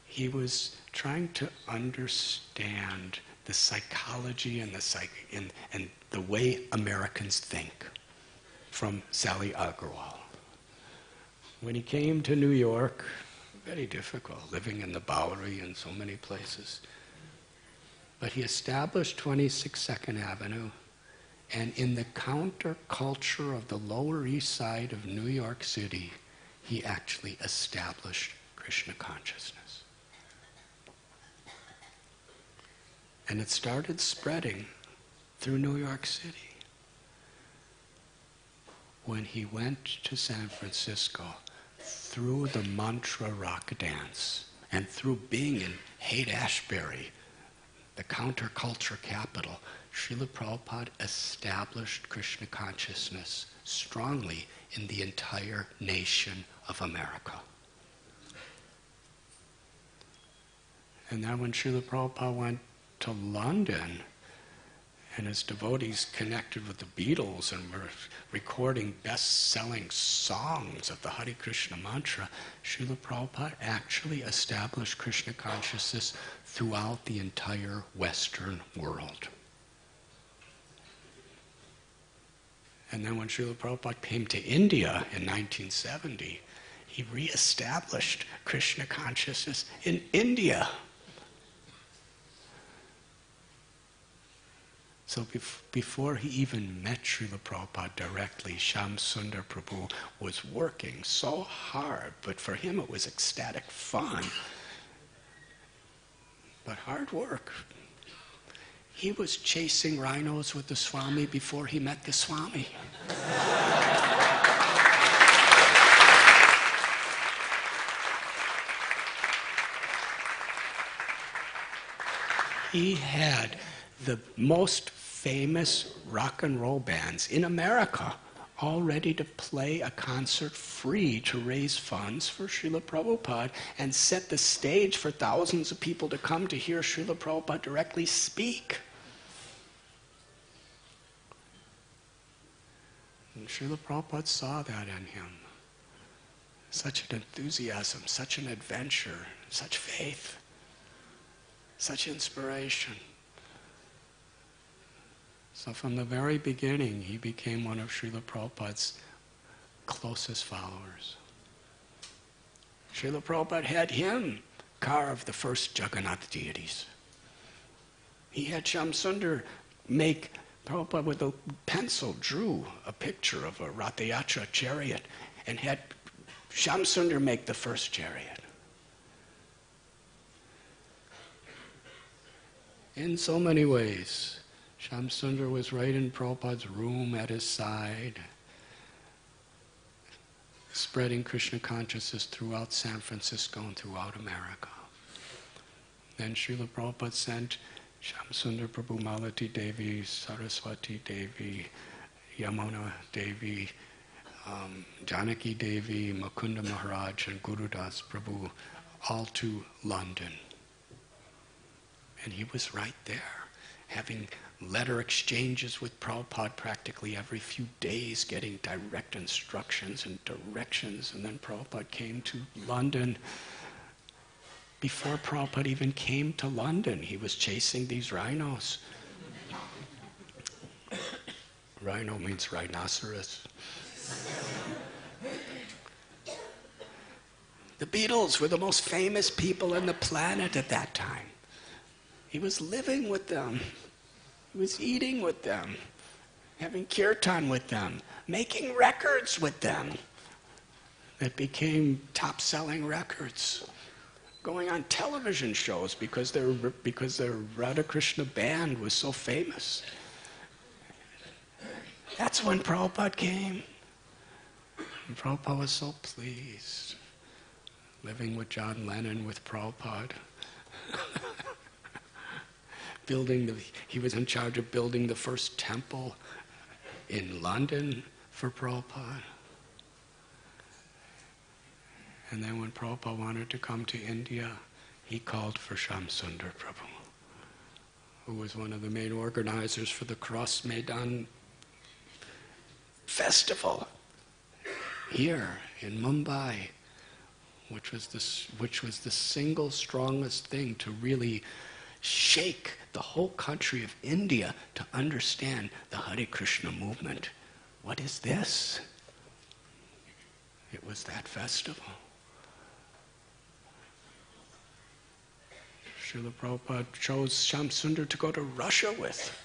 he was trying to understand the psychology and the way Americans think from Sally Agarwal. When he came to New York, very difficult, living in the Bowery and so many places. But he established 26 Second Avenue, and in the counterculture of the Lower East Side of New York City, he actually established Krishna consciousness. And it started spreading through New York City. When he went to San Francisco, through the mantra rock dance, and through being in Haight-Ashbury, the counterculture capital, Srila Prabhupada established Krishna consciousness strongly in the entire nation of America. And then when Srila Prabhupada went to London, and his devotees connected with the Beatles and were recording best-selling songs of the Hare Krishna mantra, Srila Prabhupada actually established Krishna consciousness throughout the entire Western world. And then when Srila Prabhupada came to India in 1970, he re-established Krishna consciousness in India. So before he even met Srila Prabhupada directly, Shyam Sundar Prabhu was working so hard, but for him it was ecstatic fun. But hard work. He was chasing rhinos with the Swami before he met the Swami. He had the most famous rock and roll bands in America all ready to play a concert free to raise funds for Srila Prabhupada and set the stage for thousands of people to come to hear Srila Prabhupada directly speak. And Srila Prabhupada saw that in him. Such an enthusiasm, such an adventure, such faith, such inspiration. So from the very beginning, he became one of Srila Prabhupada's closest followers. Srila Prabhupada had him carve the first Jagannath deities. He had Shyam Sundar make, Prabhupada with a pencil drew a picture of a Ratha Yatra chariot and had Shyam Sundar make the first chariot. In so many ways, Shyam Sundar was right in Prabhupada's room at his side, spreading Krishna consciousness throughout San Francisco and throughout America. Then Srila Prabhupada sent Shyam Sundar Prabhu, Malati Devi, Saraswati Devi, Yamuna Devi, Janaki Devi, Mukunda Maharaj, and Gurudas Prabhu, all to London. And he was right there, having letter exchanges with Prabhupada practically every few days, getting direct instructions and directions. And then Prabhupada came to London. Before Prabhupada even came to London, he was chasing these rhinos. Rhino means rhinoceros. The Beatles were the most famous people on the planet at that time. He was living with them. He was eating with them, having kirtan with them, making records with them that became top-selling records, going on television shows because their Radha Krishna band was so famous. That's when Prabhupada came. And Prabhupada was so pleased, living with John Lennon, with Prabhupada. He was in charge of building the first temple in London for Prabhupada. And then when Prabhupada wanted to come to India, he called for Shyam Sundar Prabhu, who was one of the main organizers for the Cross Maidan festival here in Mumbai, which was the single strongest thing to really shake the whole country of India to understand the Hare Krishna movement. What is this? It was that festival. Srila Prabhupada chose Shyam Sundar to go to Russia with.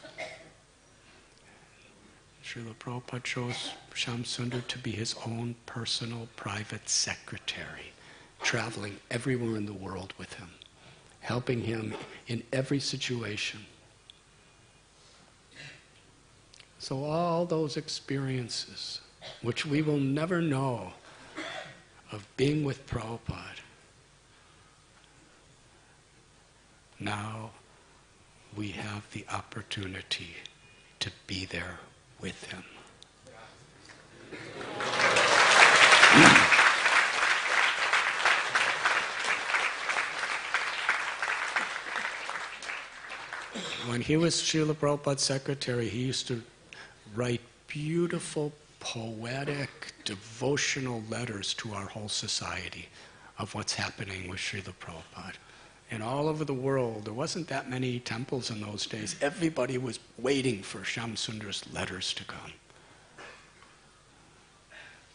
Srila Prabhupada chose Shyam Sundar to be his own personal private secretary, traveling everywhere in the world with him, helping him in every situation. So all those experiences, which we will never know, of being with Prabhupada, now we have the opportunity to be there with him. When he was Srila Prabhupada's secretary, he used to write beautiful, poetic, devotional letters to our whole society of what's happening with Srila Prabhupada. And all over the world, there wasn't that many temples in those days. Everybody was waiting for Shyam Sundar's letters to come.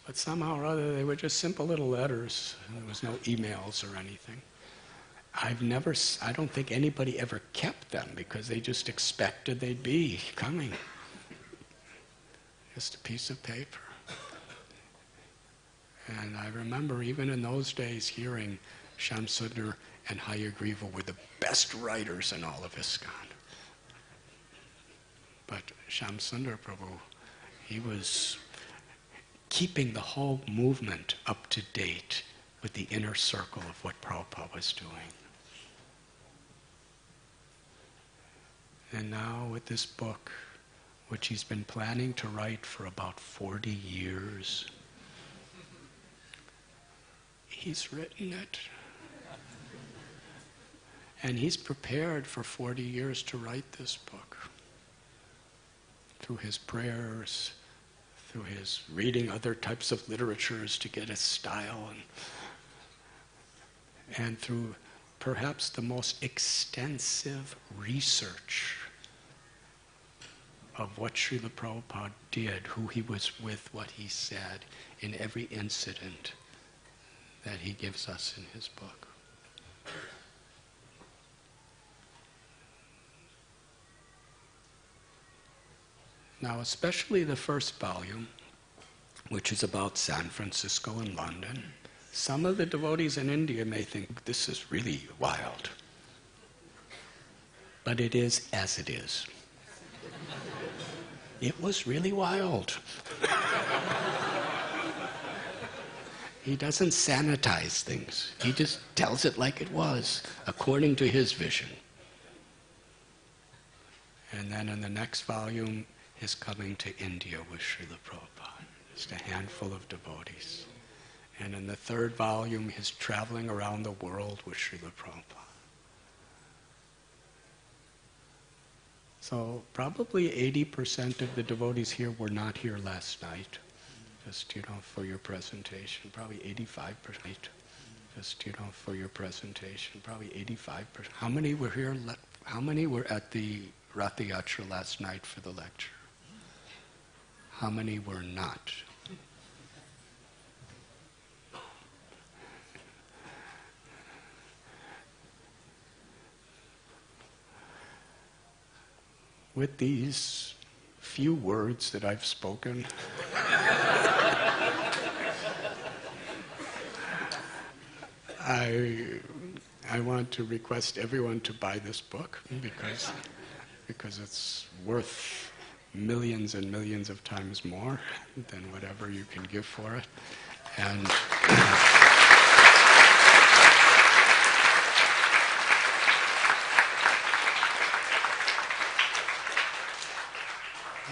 But somehow or other, they were just simple little letters. There was no emails or anything. I don't think anybody ever kept them because they just expected they'd be coming. Just a piece of paper. And I remember even in those days hearing Shyam Sundar and Hayagriva were the best writers in all of ISKCON. But Shyam Sundar Prabhu, he was keeping the whole movement up to date with the inner circle of what Prabhupada was doing. And now with this book, which he's been planning to write for about 40 years, he's written it. And he's prepared for 40 years to write this book. Through his prayers, through his reading other types of literatures to get his style, and through perhaps the most extensive research of what Srila Prabhupada did, who he was with, what he said, in every incident that he gives us in his book. Now, especially the first volume, which is about San Francisco and London, some of the devotees in India may think this is really wild. But it is as it is. It was really wild. He doesn't sanitize things. He just tells it like it was, according to his vision. And then in the next volume, his coming to India with Srila Prabhupada. Just a handful of devotees. And in the third volume, his traveling around the world with Srila Prabhupada. So probably 80% of the devotees here were not here last night. Just, for your presentation. Probably 85%. Just, for your presentation. Probably 85%. How many were here? How many were at the Ratha Yatra last night for the lecture? How many were not? With these few words that I've spoken, I want to request everyone to buy this book because it's worth millions and millions of times more than whatever you can give for it. And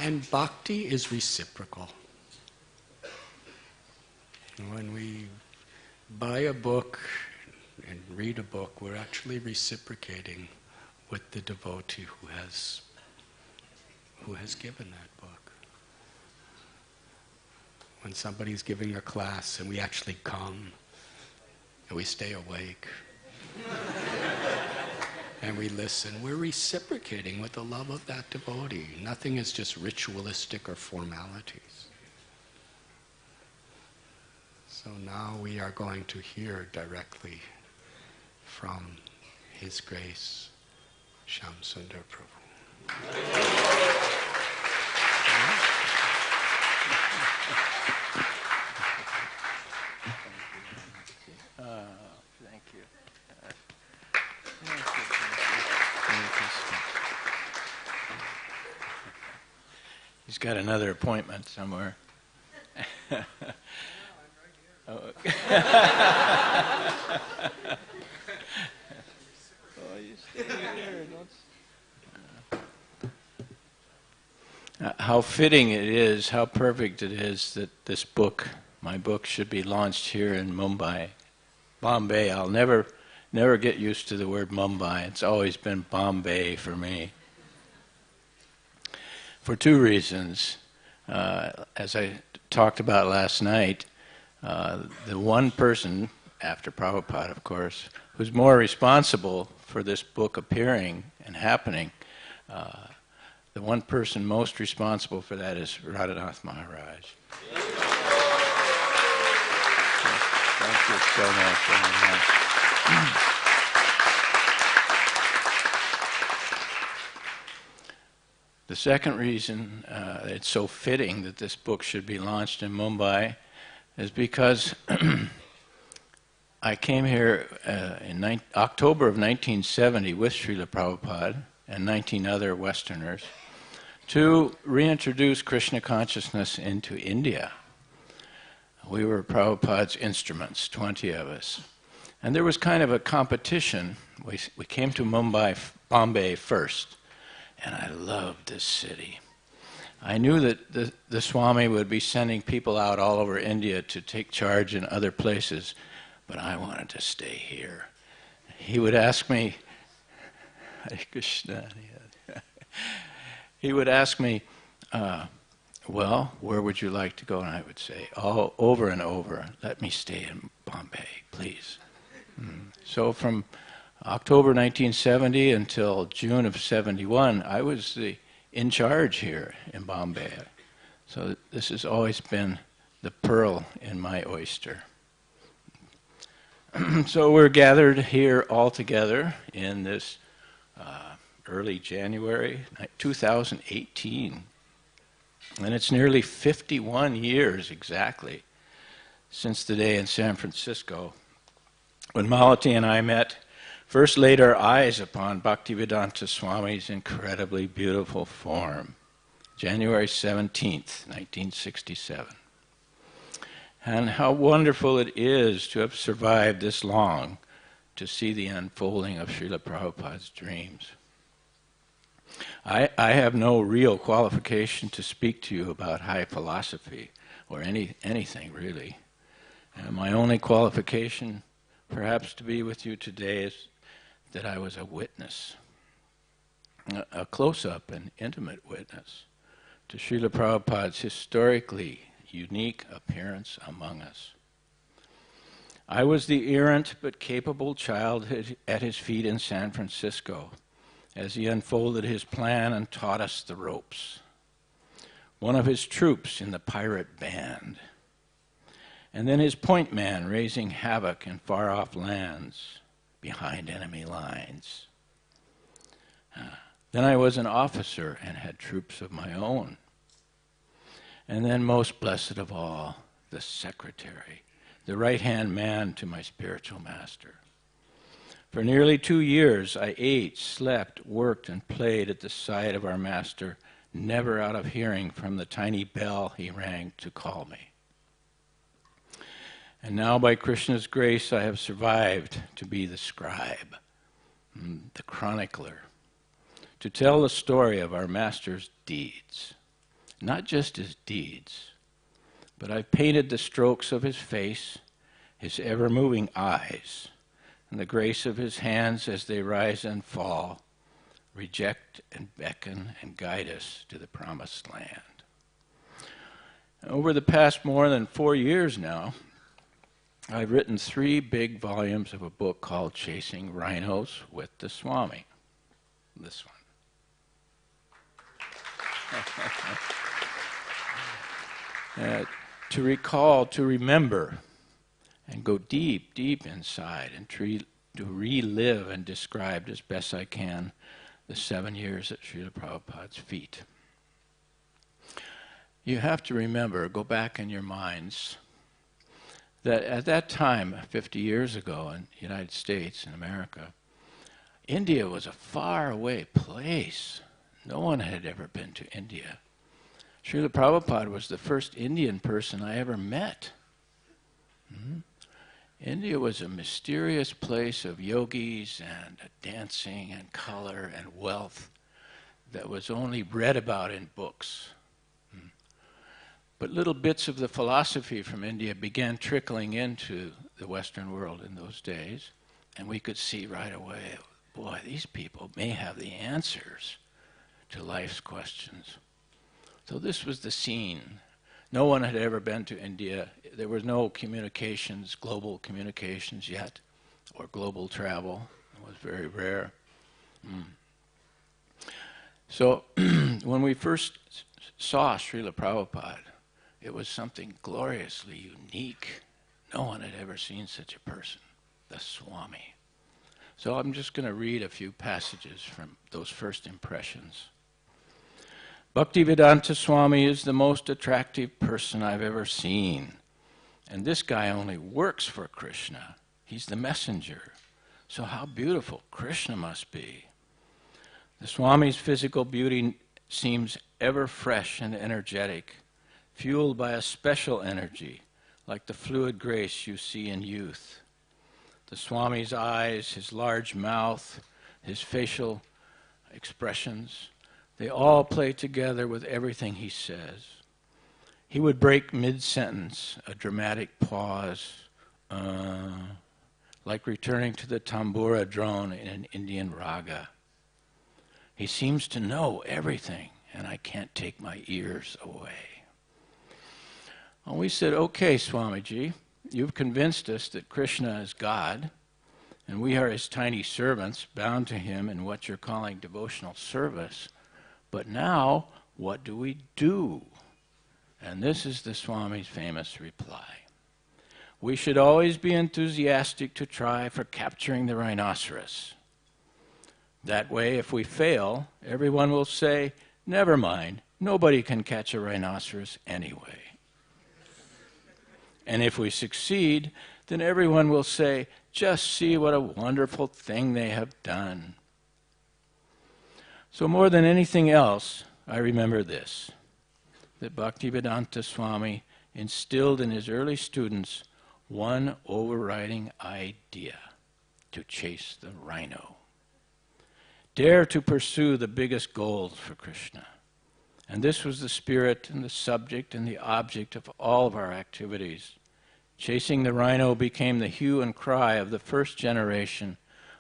and bhakti is reciprocal. When we buy a book and read a book, we're actually reciprocating with the devotee who has given that book. When somebody's giving a class and we actually come and we stay awake and we listen, we're reciprocating with the love of that devotee. Nothing is just ritualistic or formalities. So now we are going to hear directly from His Grace, Shyam Sundar Prabhu. Thank you. He's got another appointment somewhere. Oh, okay. Oh, you stay here. how fitting it is, how perfect it is that this book, my book, should be launched here in Mumbai. Bombay, I'll never get used to the word Mumbai. It's always been Bombay for me. For two reasons. As I talked about last night, the one person, after Prabhupada of course, who's more responsible for this book appearing and happening, the one person most responsible for that is Radhanath Maharaj. Thank you so much. The second reason it's so fitting that this book should be launched in Mumbai is because I came here in October of 1970 with Srila Prabhupada and 19 other Westerners to reintroduce Krishna consciousness into India. We were Prabhupada's instruments, 20 of us. And there was kind of a competition. We came to Bombay first, and I loved this city. I knew that the Swami would be sending people out all over India to take charge in other places, but I wanted to stay here. He would ask me, Hare Krishna, he would ask me, well, where would you like to go? And I would say, over and over, let me stay in Bombay, please. So from October 1970 until June of 71, I was in charge here in Bombay. So this has always been the pearl in my oyster. So we're gathered here all together in this early January 2018. And it's nearly 51 years exactly since the day in San Francisco when Malati and I met, first laid our eyes upon Bhaktivedanta Swami's incredibly beautiful form, January 17th, 1967. And how wonderful it is to have survived this long to see the unfolding of Srila Prabhupada's dreams. I have no real qualification to speak to you about high philosophy or anything really. And my only qualification perhaps to be with you today is that I was a witness, a close-up and intimate witness to Srila Prabhupada's historically unique appearance among us. I was the errant but capable child at his feet in San Francisco as he unfolded his plan and taught us the ropes. One of his troops in the pirate band, and then his point man raising havoc in far-off lands behind enemy lines. Then I was an officer and had troops of my own. And then most blessed of all, the secretary, the right-hand man to my spiritual master. For nearly 2 years, I ate, slept, worked, and played at the side of our master, never out of hearing from the tiny bell he rang to call me. And now, by Krishna's grace, I have survived to be the scribe, the chronicler, to tell the story of our master's deeds. Not just his deeds, but I've painted the strokes of his face, his ever-moving eyes, and the grace of his hands as they rise and fall, reject and beckon and guide us to the promised land. Over the past more than 4 years now, I've written 3 big volumes of a book called Chasing Rhinos with the Swami. This one. To recall, to remember, and go deep, deep inside and to relive and describe as best I can the 7 years at Srila Prabhupada's feet. You have to remember, go back in your minds, that at that time, 50 years ago in the United States and America, India was a faraway place. No one had ever been to India. Srila Prabhupada was the first Indian person I ever met. India was a mysterious place of yogis and dancing and color and wealth that was only read about in books. But little bits of the philosophy from India began trickling into the Western world in those days, and we could see right away, boy, these people may have the answers to life's questions. So this was the scene. No one had ever been to India. There was no communications, global communications yet, or global travel. It was very rare. So when we first saw Srila Prabhupada, it was something gloriously unique. No one had ever seen such a person, the Swami. So I'm just going to read a few passages from those first impressions. Bhaktivedanta Swami is the most attractive person I've ever seen. And this guy only works for Krishna. He's the messenger. So how beautiful Krishna must be. The Swami's physical beauty seems ever fresh and energetic, fueled by a special energy, like the fluid grace you see in youth. The Swami's eyes, his large mouth, his facial expressions, they all play together with everything he says. He would break mid-sentence, a dramatic pause, like returning to the tambura drone in an Indian raga. He seems to know everything, and I can't take my ears away. And we said, okay, Swamiji, you've convinced us that Krishna is God, and we are his tiny servants, bound to him in what you're calling devotional service. But now, what do we do? And this is the Swami's famous reply. We should always be enthusiastic to try for capturing the rhinoceros. That way, if we fail, everyone will say, never mind, nobody can catch a rhinoceros anyway. And if we succeed, then everyone will say, just see what a wonderful thing they have done. So more than anything else, I remember this, that Bhaktivedanta Swami instilled in his early students one overriding idea: to chase the rhino. Dare to pursue the biggest goals for Krishna. And this was the spirit and the subject and the object of all of our activities. Chasing the rhino became the hue and cry of the first generation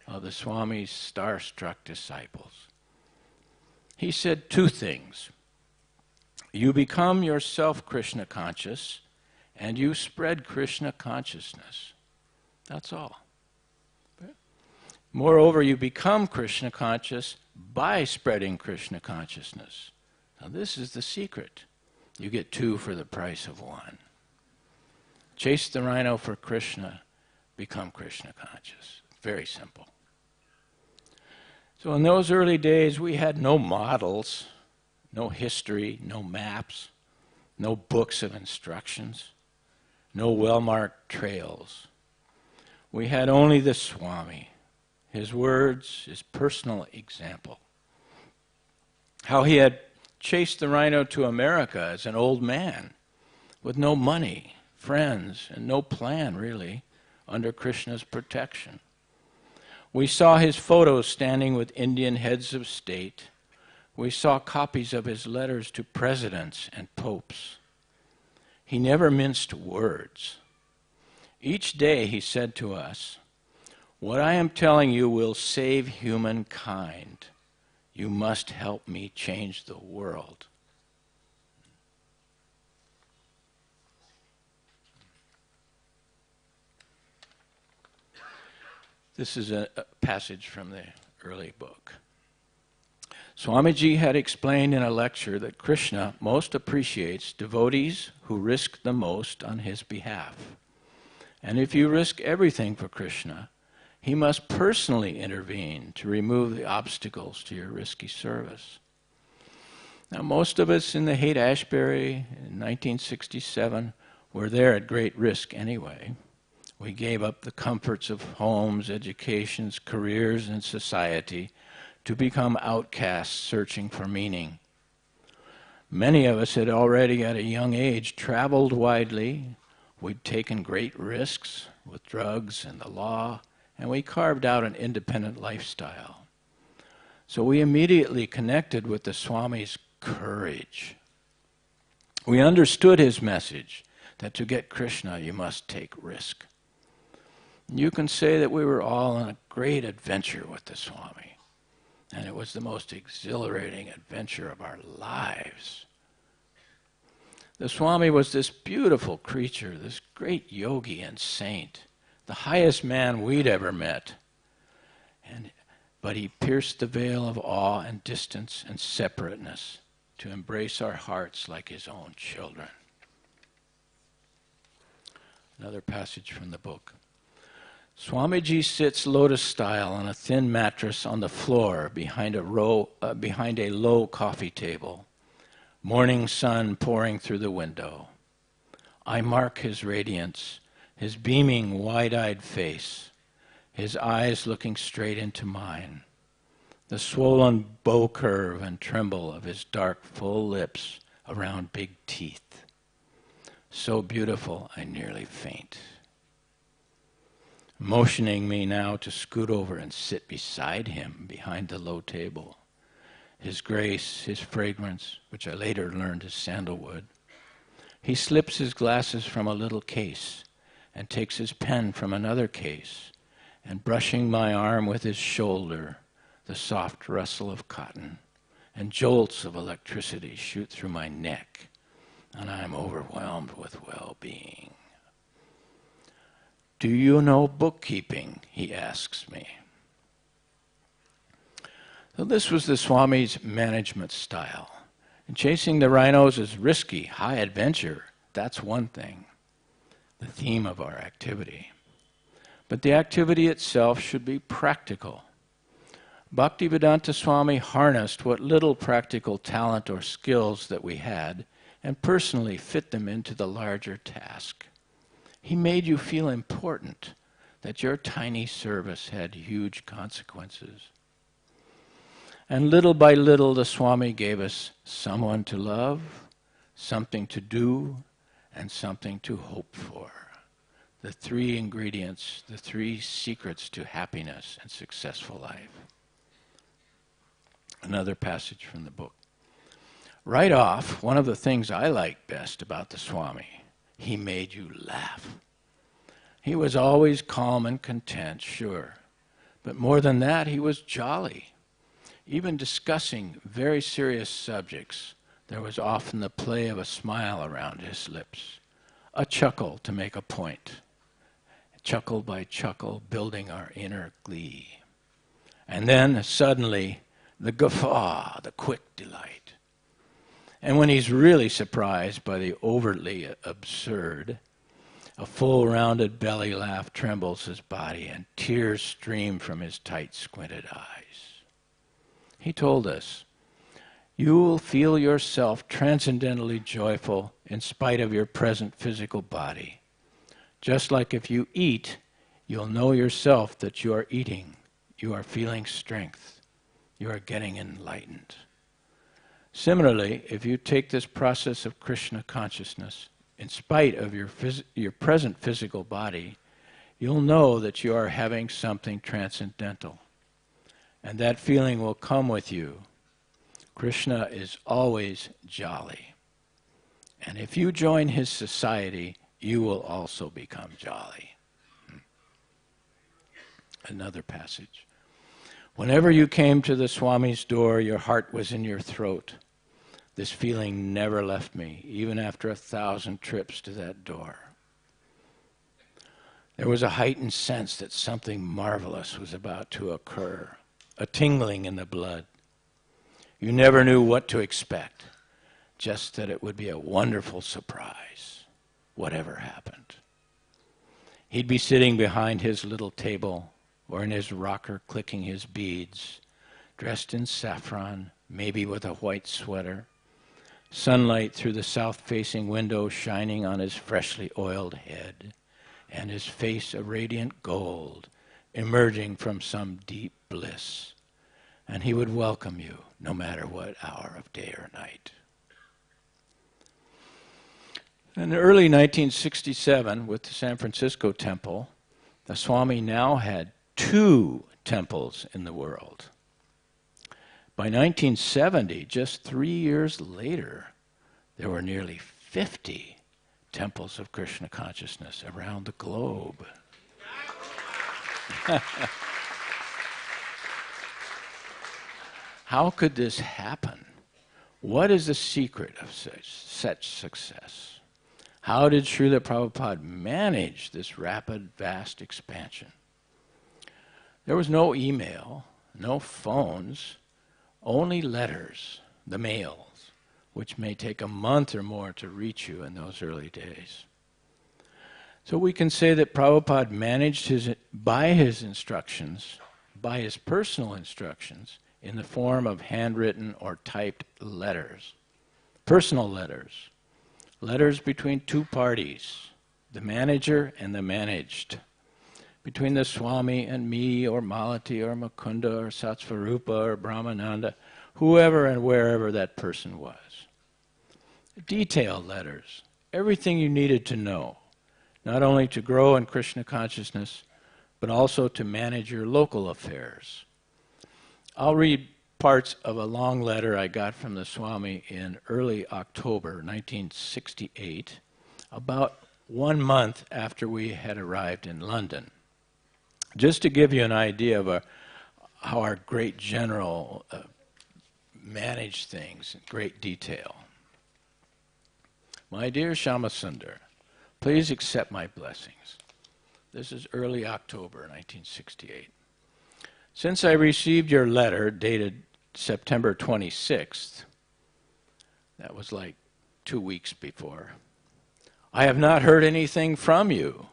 of the Swami's star-struck disciples. He said two things. You become yourself Krishna conscious, and you spread Krishna consciousness. That's all. Moreover, you become Krishna conscious by spreading Krishna consciousness. Now this is the secret. You get two for the price of one. Chase the rhino for Krishna, become Krishna conscious. Very simple. So in those early days, we had no models, no history, no maps, no books of instructions, no well-marked trails. We had only the Swami, his words, his personal example. How he had chased the rhino to America as an old man with no money, friends, and no plan, really, under Krishna's protection. We saw his photos standing with Indian heads of state. We saw copies of his letters to presidents and popes. He never minced words. Each day he said to us, "What I am telling you will save humankind. You must help me change the world." This is a passage from the early book. Swamiji had explained in a lecture that Krishna most appreciates devotees who risk the most on his behalf. And if you risk everything for Krishna, he must personally intervene to remove the obstacles to your risky service. Now, most of us in the Haight-Ashbury in 1967 were there at great risk anyway. We gave up the comforts of homes, educations, careers, and society to become outcasts searching for meaning. Many of us had already at a young age traveled widely. We'd taken great risks with drugs and the law, and we carved out an independent lifestyle. So we immediately connected with the Swami's courage. We understood his message, that to get Krishna you must take risk. You can say that we were all on a great adventure with the Swami, and it was the most exhilarating adventure of our lives. The Swami was this beautiful creature, this great yogi and saint, the highest man we'd ever met. But he pierced the veil of awe and distance and separateness to embrace our hearts like his own children. Another passage from the book. Swamiji sits lotus style on a thin mattress on the floor behind a low coffee table. Morning sun pouring through the window. I mark his radiance, his beaming, wide-eyed face, his eyes looking straight into mine, the swollen bow curve and tremble of his dark, full lips around big teeth. So beautiful, I nearly faint. Motioning me now to scoot over and sit beside him behind the low table. His grace, his fragrance, which I later learned is sandalwood. He slips his glasses from a little case and takes his pen from another case, and brushing my arm with his shoulder, the soft rustle of cotton and jolts of electricity shoot through my neck, and I'm overwhelmed with well-being. Do you know bookkeeping? He asks me. So this was the Swami's management style. And chasing the rhinos is risky, high adventure. That's one thing, the theme of our activity. But the activity itself should be practical. Bhaktivedanta Swami harnessed what little practical talent or skills that we had and personally fit them into the larger task. He made you feel important, that your tiny service had huge consequences. And little by little, the Swami gave us someone to love, something to do, and something to hope for. The three ingredients, the three secrets to happiness and successful life. Another passage from the book. Right off, one of the things I liked best about the Swami, he made you laugh. He was always calm and content, sure, but more than that, he was jolly. Even discussing very serious subjects, there was often the play of a smile around his lips, a chuckle to make a point, chuckle by chuckle, building our inner glee. And then, suddenly, the guffaw, the quick delight. And when he's really surprised by the overtly absurd, a full rounded belly laugh trembles his body and tears stream from his tight squinted eyes. He told us, you will feel yourself transcendently joyful in spite of your present physical body. Just like if you eat, you'll know yourself that you are eating. You are feeling strength. You are getting enlightened. Similarly, if you take this process of Krishna consciousness, in spite of your present physical body, you'll know that you are having something transcendental. And that feeling will come with you. Krishna is always jolly. And if you join his society, you will also become jolly. Another passage. Whenever you came to the Swami's door, your heart was in your throat. This feeling never left me, even after 1,000 trips to that door. There was a heightened sense that something marvelous was about to occur, a tingling in the blood. You never knew what to expect, just that it would be a wonderful surprise, whatever happened. He'd be sitting behind his little table or in his rocker clicking his beads, dressed in saffron, maybe with a white sweater, sunlight through the south-facing window shining on his freshly oiled head, and his face a radiant gold, emerging from some deep bliss. And he would welcome you, no matter what hour of day or night. In early 1967, with the San Francisco temple, the Swami now had 2 temples in the world. By 1970, just 3 years later, there were nearly 50 temples of Krishna consciousness around the globe. How could this happen? What is the secret of such success? How did Srila Prabhupada manage this rapid, vast expansion? There was no email, no phones, only letters, the mails, which may take a month or more to reach you in those early days. So we can say that Prabhupada managed by his instructions, by his personal instructions, in the form of handwritten or typed letters, personal letters, letters between two parties, the manager and the managed, between the Swami and me, or Malati, or Mukunda, or Satsvarupa, or Brahmananda, whoever and wherever that person was. Detailed letters, everything you needed to know, not only to grow in Krishna consciousness, but also to manage your local affairs. I'll read parts of a long letter I got from the Swami in early October 1968, about 1 month after we had arrived in London. Just to give you an idea of how our great general managed things in great detail. My dear Shamasundar, please accept my blessings. This is early October 1968. Since I received your letter dated September 26th, that was like 2 weeks before, I have not heard anything from you.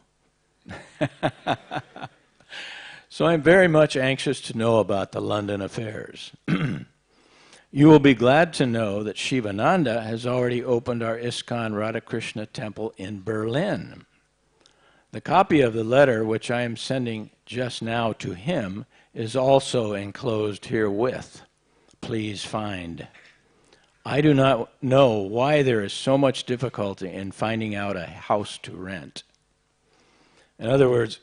So I'm very much anxious to know about the London affairs. You will be glad to know that Shivananda has already opened our ISKCON Radhakrishna temple in Berlin. The copy of the letter which I am sending just now to him is also enclosed herewith. Please find. I do not know why there is so much difficulty in finding out a house to rent. In other words,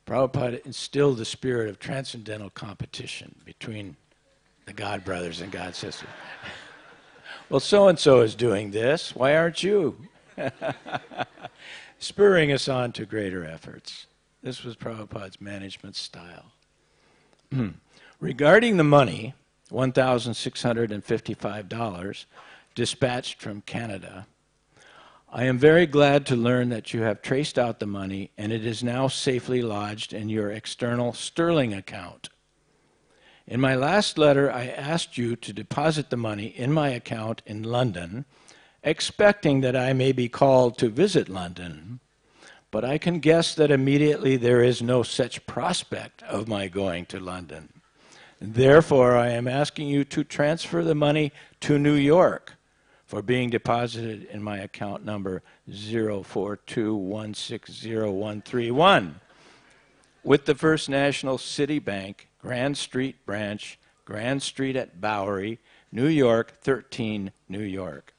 Prabhupada instilled the spirit of transcendental competition between the God brothers and God sisters. Well, so-and-so is doing this. Why aren't you? Spurring us on to greater efforts. This was Prabhupada's management style. Regarding the money, $1,655, dispatched from Canada, I am very glad to learn that you have traced out the money and it is now safely lodged in your external sterling account. In my last letter, I asked you to deposit the money in my account in London, expecting that I may be called to visit London, but I can guess that immediately there is no such prospect of my going to London. Therefore, I am asking you to transfer the money to New York for being deposited in my account number 042160131 with the First National City Bank, Grand Street Branch, Grand Street at Bowery, New York, 13, New York.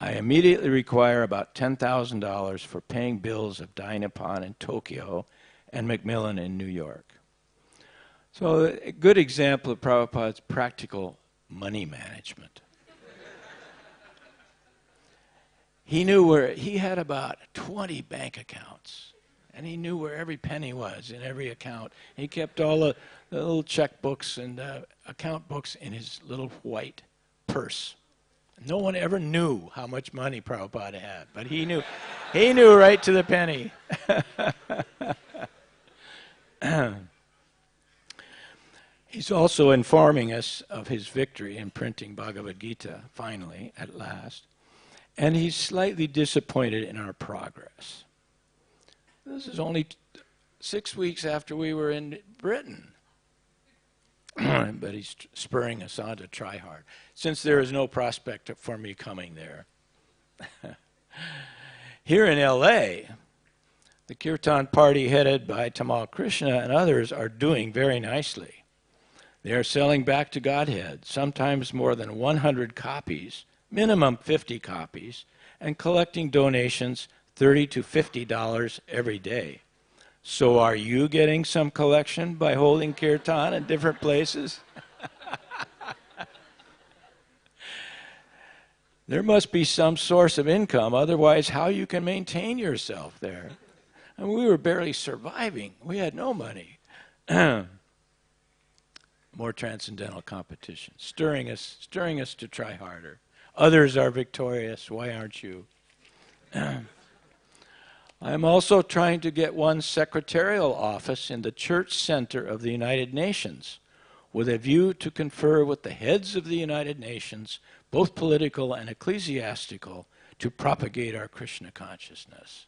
I immediately require about $10,000 for paying bills of Dai Nippon in Tokyo and Macmillan in New York. So a good example of Prabhupada's practical money management. He knew where, he had about 20 bank accounts, and he knew where every penny was in every account. He kept all the little checkbooks and account books in his little white purse. No one ever knew how much money Prabhupada had, but he knew right to the penny. He's also informing us of his victory in printing Bhagavad Gita, finally, at last, and he's slightly disappointed in our progress. This is only 6 weeks after we were in Britain. But he's spurring us on to try hard, since there is no prospect for me coming there. Here in L.A., the Kirtan party headed by Tamal Krishna and others are doing very nicely. They are selling back to Godhead, sometimes more than 100 copies, minimum 50 copies, and collecting donations $30 to $50 every day. So are you getting some collection by holding kirtan in different places? There must be some source of income, otherwise how you can maintain yourself there. And we were barely surviving. We had no money. More transcendental competition, stirring us to try harder. Others are victorious. Why aren't you? I am also trying to get one secretarial office in the Church Center of the United Nations with a view to confer with the heads of the United Nations, both political and ecclesiastical, to propagate our Krishna consciousness.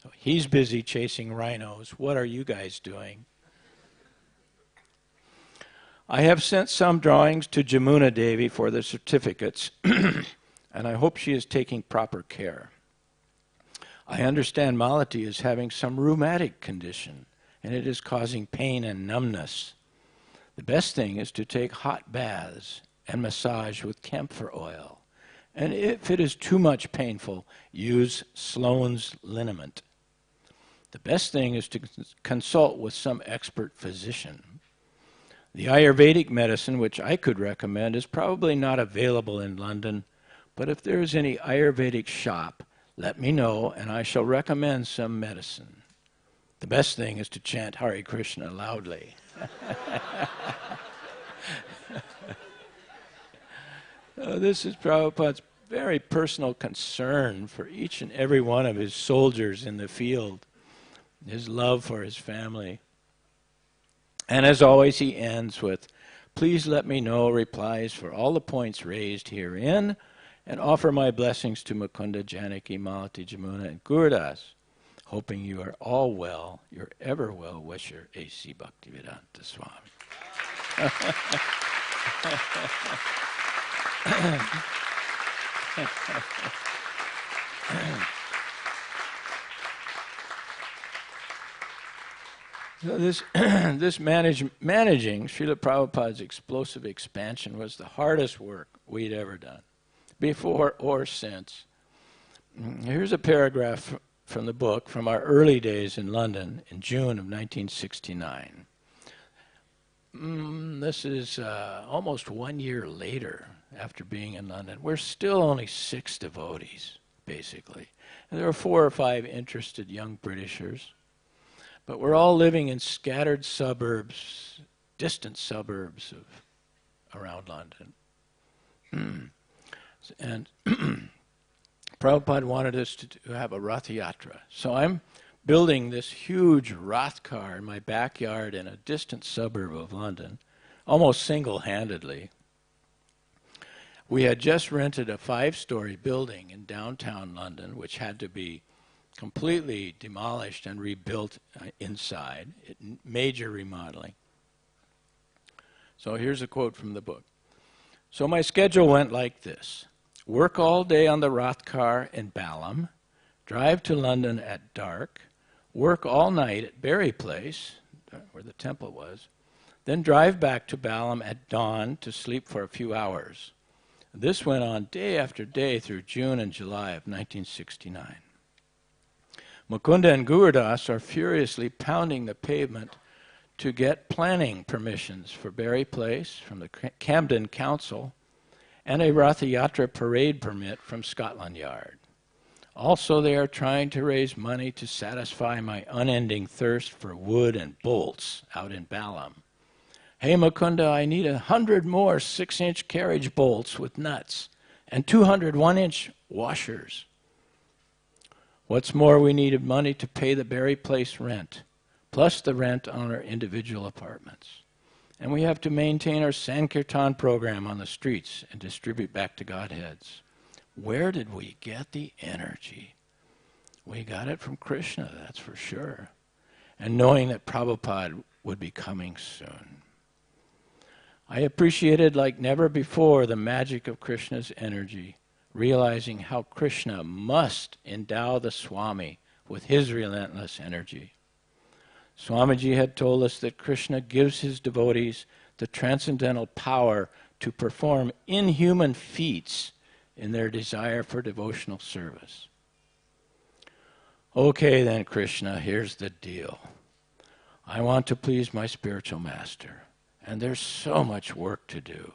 So he's busy chasing rhinos. What are you guys doing? I have sent some drawings to Jamuna Devi for the certificates, and I hope she is taking proper care. I understand Malati is having some rheumatic condition, and it is causing pain and numbness. The best thing is to take hot baths and massage with camphor oil. And if it is too much painful, use Sloan's liniment. The best thing is to consult with some expert physician. The Ayurvedic medicine, which I could recommend, is probably not available in London, but if there is any Ayurvedic shop, let me know and I shall recommend some medicine. The best thing is to chant Hare Krishna loudly. This is Prabhupada's very personal concern for each and every one of his soldiers in the field, his love for his family. And as always, he ends with, please let me know replies for all the points raised herein, and offer my blessings to Mukunda, Janaki, Malati, Jamuna, and Gurudas, hoping you are all well, your ever well-wisher, A.C. Bhaktivedanta Swami. So this managing Srila Prabhupada's explosive expansion was the hardest work we'd ever done, before or since. Here's a paragraph from the book from our early days in London in June of 1969. This is almost 1 year later after being in London. We're still only 6 devotees, basically. And there are 4 or 5 interested young Britishers. But we're all living in scattered suburbs, distant suburbs around London. And Prabhupada wanted us to have a Rath Yatra. So I'm building this huge Rath car in my backyard in a distant suburb of London, almost single-handedly. We had just rented a 5-story building in downtown London, which had to be completely demolished and rebuilt inside, major remodeling. So here's a quote from the book. So my schedule went like this. Work all day on the Rath car in Balham, drive to London at dark, work all night at Berry Place, where the temple was, then drive back to Balham at dawn to sleep for a few hours. This went on day after day through June and July of 1969. Mukunda and Gurudas are furiously pounding the pavement to get planning permissions for Berry Place from the Camden Council and a Ratha Yatra parade permit from Scotland Yard. Also, they are trying to raise money to satisfy my unending thirst for wood and bolts out in Balham. Hey Mukunda, I need 100 more 6-inch carriage bolts with nuts and 200 1-inch washers. What's more, we needed money to pay the Berry Place rent, plus the rent on our individual apartments. And we have to maintain our Sankirtan program on the streets and distribute back to Godheads. Where did we get the energy? We got it from Krishna, that's for sure. And knowing that Prabhupada would be coming soon. I appreciated like never before the magic of Krishna's energy, realizing how Krishna must endow the Swami with his relentless energy. Swamiji had told us that Krishna gives his devotees the transcendental power to perform inhuman feats in their desire for devotional service. Okay then, Krishna, here's the deal. I want to please my spiritual master, and there's so much work to do.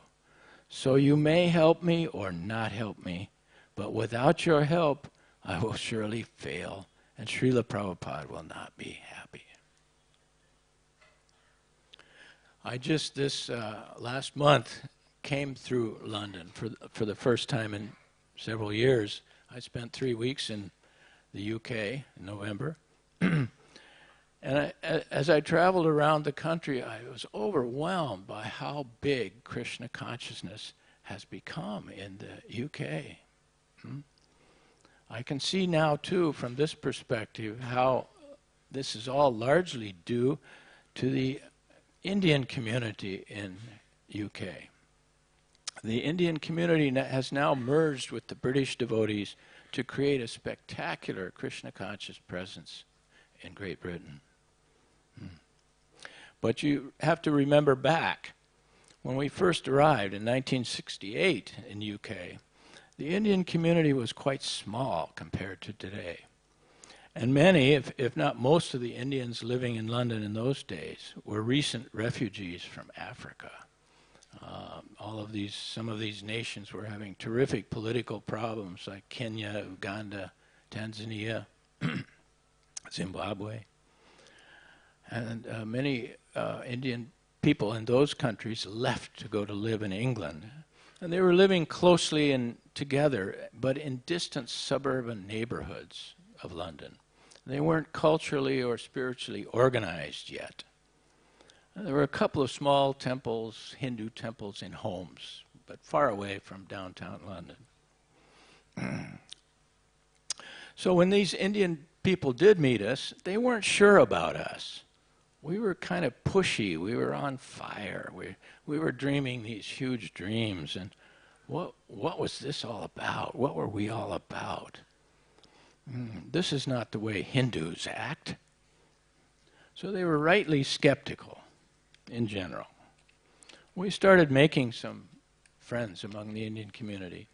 So you may help me or not help me, But without your help, I will surely fail, and Srila Prabhupada will not be happy. I just, this last month, came through London for the first time in several years. I spent 3 weeks in the UK in November. And as I traveled around the country, I was overwhelmed by how big Krishna consciousness has become in the UK. I can see now, too, from this perspective, how this is all largely due to the Indian community in UK. The Indian community has now merged with the British devotees to create a spectacular Krishna conscious presence in Great Britain. But you have to remember back, when we first arrived in 1968 in UK, the Indian community was quite small compared to today. And many, if not most of the Indians living in London in those days were recent refugees from Africa. Some of these nations were having terrific political problems like Kenya, Uganda, Tanzania, Zimbabwe. And many Indian people in those countries left to go to live in England. And they were living closely and together, but in distant suburban neighborhoods of London. They weren't culturally or spiritually organized yet. And there were a couple of small temples, Hindu temples in homes, but far away from downtown London. So when these Indian people did meet us, they weren't sure about us. We were kind of pushy. We were on fire. We were dreaming these huge dreams. And what was this all about? What were we all about? This is not the way Hindus act. So they were rightly skeptical in general. We started making some friends among the Indian community,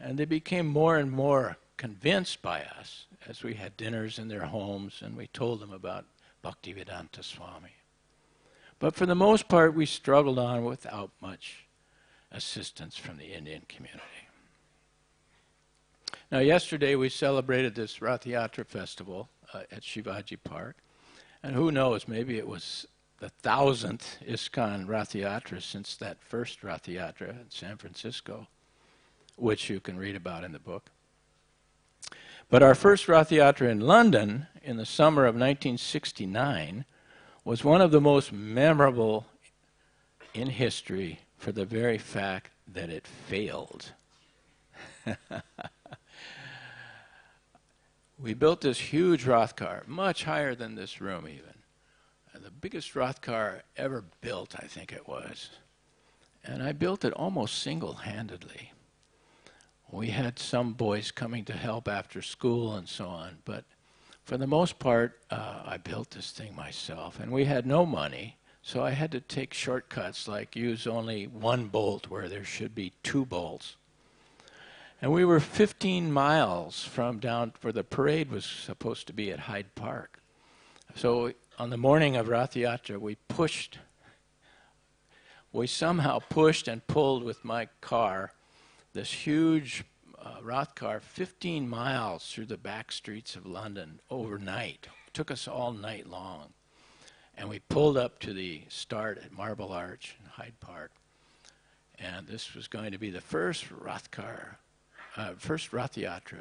and they became more and more convinced by us as we had dinners in their homes and we told them about Bhaktivedanta Swami. But for the most part, we struggled on without much assistance from the Indian community. Now, yesterday we celebrated this Rath Yatra festival at Shivaji Park, and who knows, maybe it was the 1000th ISKCON Rath Yatra since that first Rath Yatra in San Francisco, which you can read about in the book. But our first Rath Yatra in London in the summer of 1969 was one of the most memorable in history for the very fact that it failed. We built this huge Rath car, much higher than this room even. The biggest Rath car ever built, I think it was. And I built it almost single-handedly. We had some boys coming to help after school and so on, but for the most part, I built this thing myself. And we had no money, so I had to take shortcuts like use only one bolt where there should be 2 bolts. And we were 15 miles from down where the parade was supposed to be at Hyde Park. So on the morning of Rath Yatra, we somehow pushed and pulled with my car this huge Rath car 15 miles through the back streets of London overnight. It took us all night long. And we pulled up to the start at Marble Arch in Hyde Park. And this was going to be the first Rath Yatra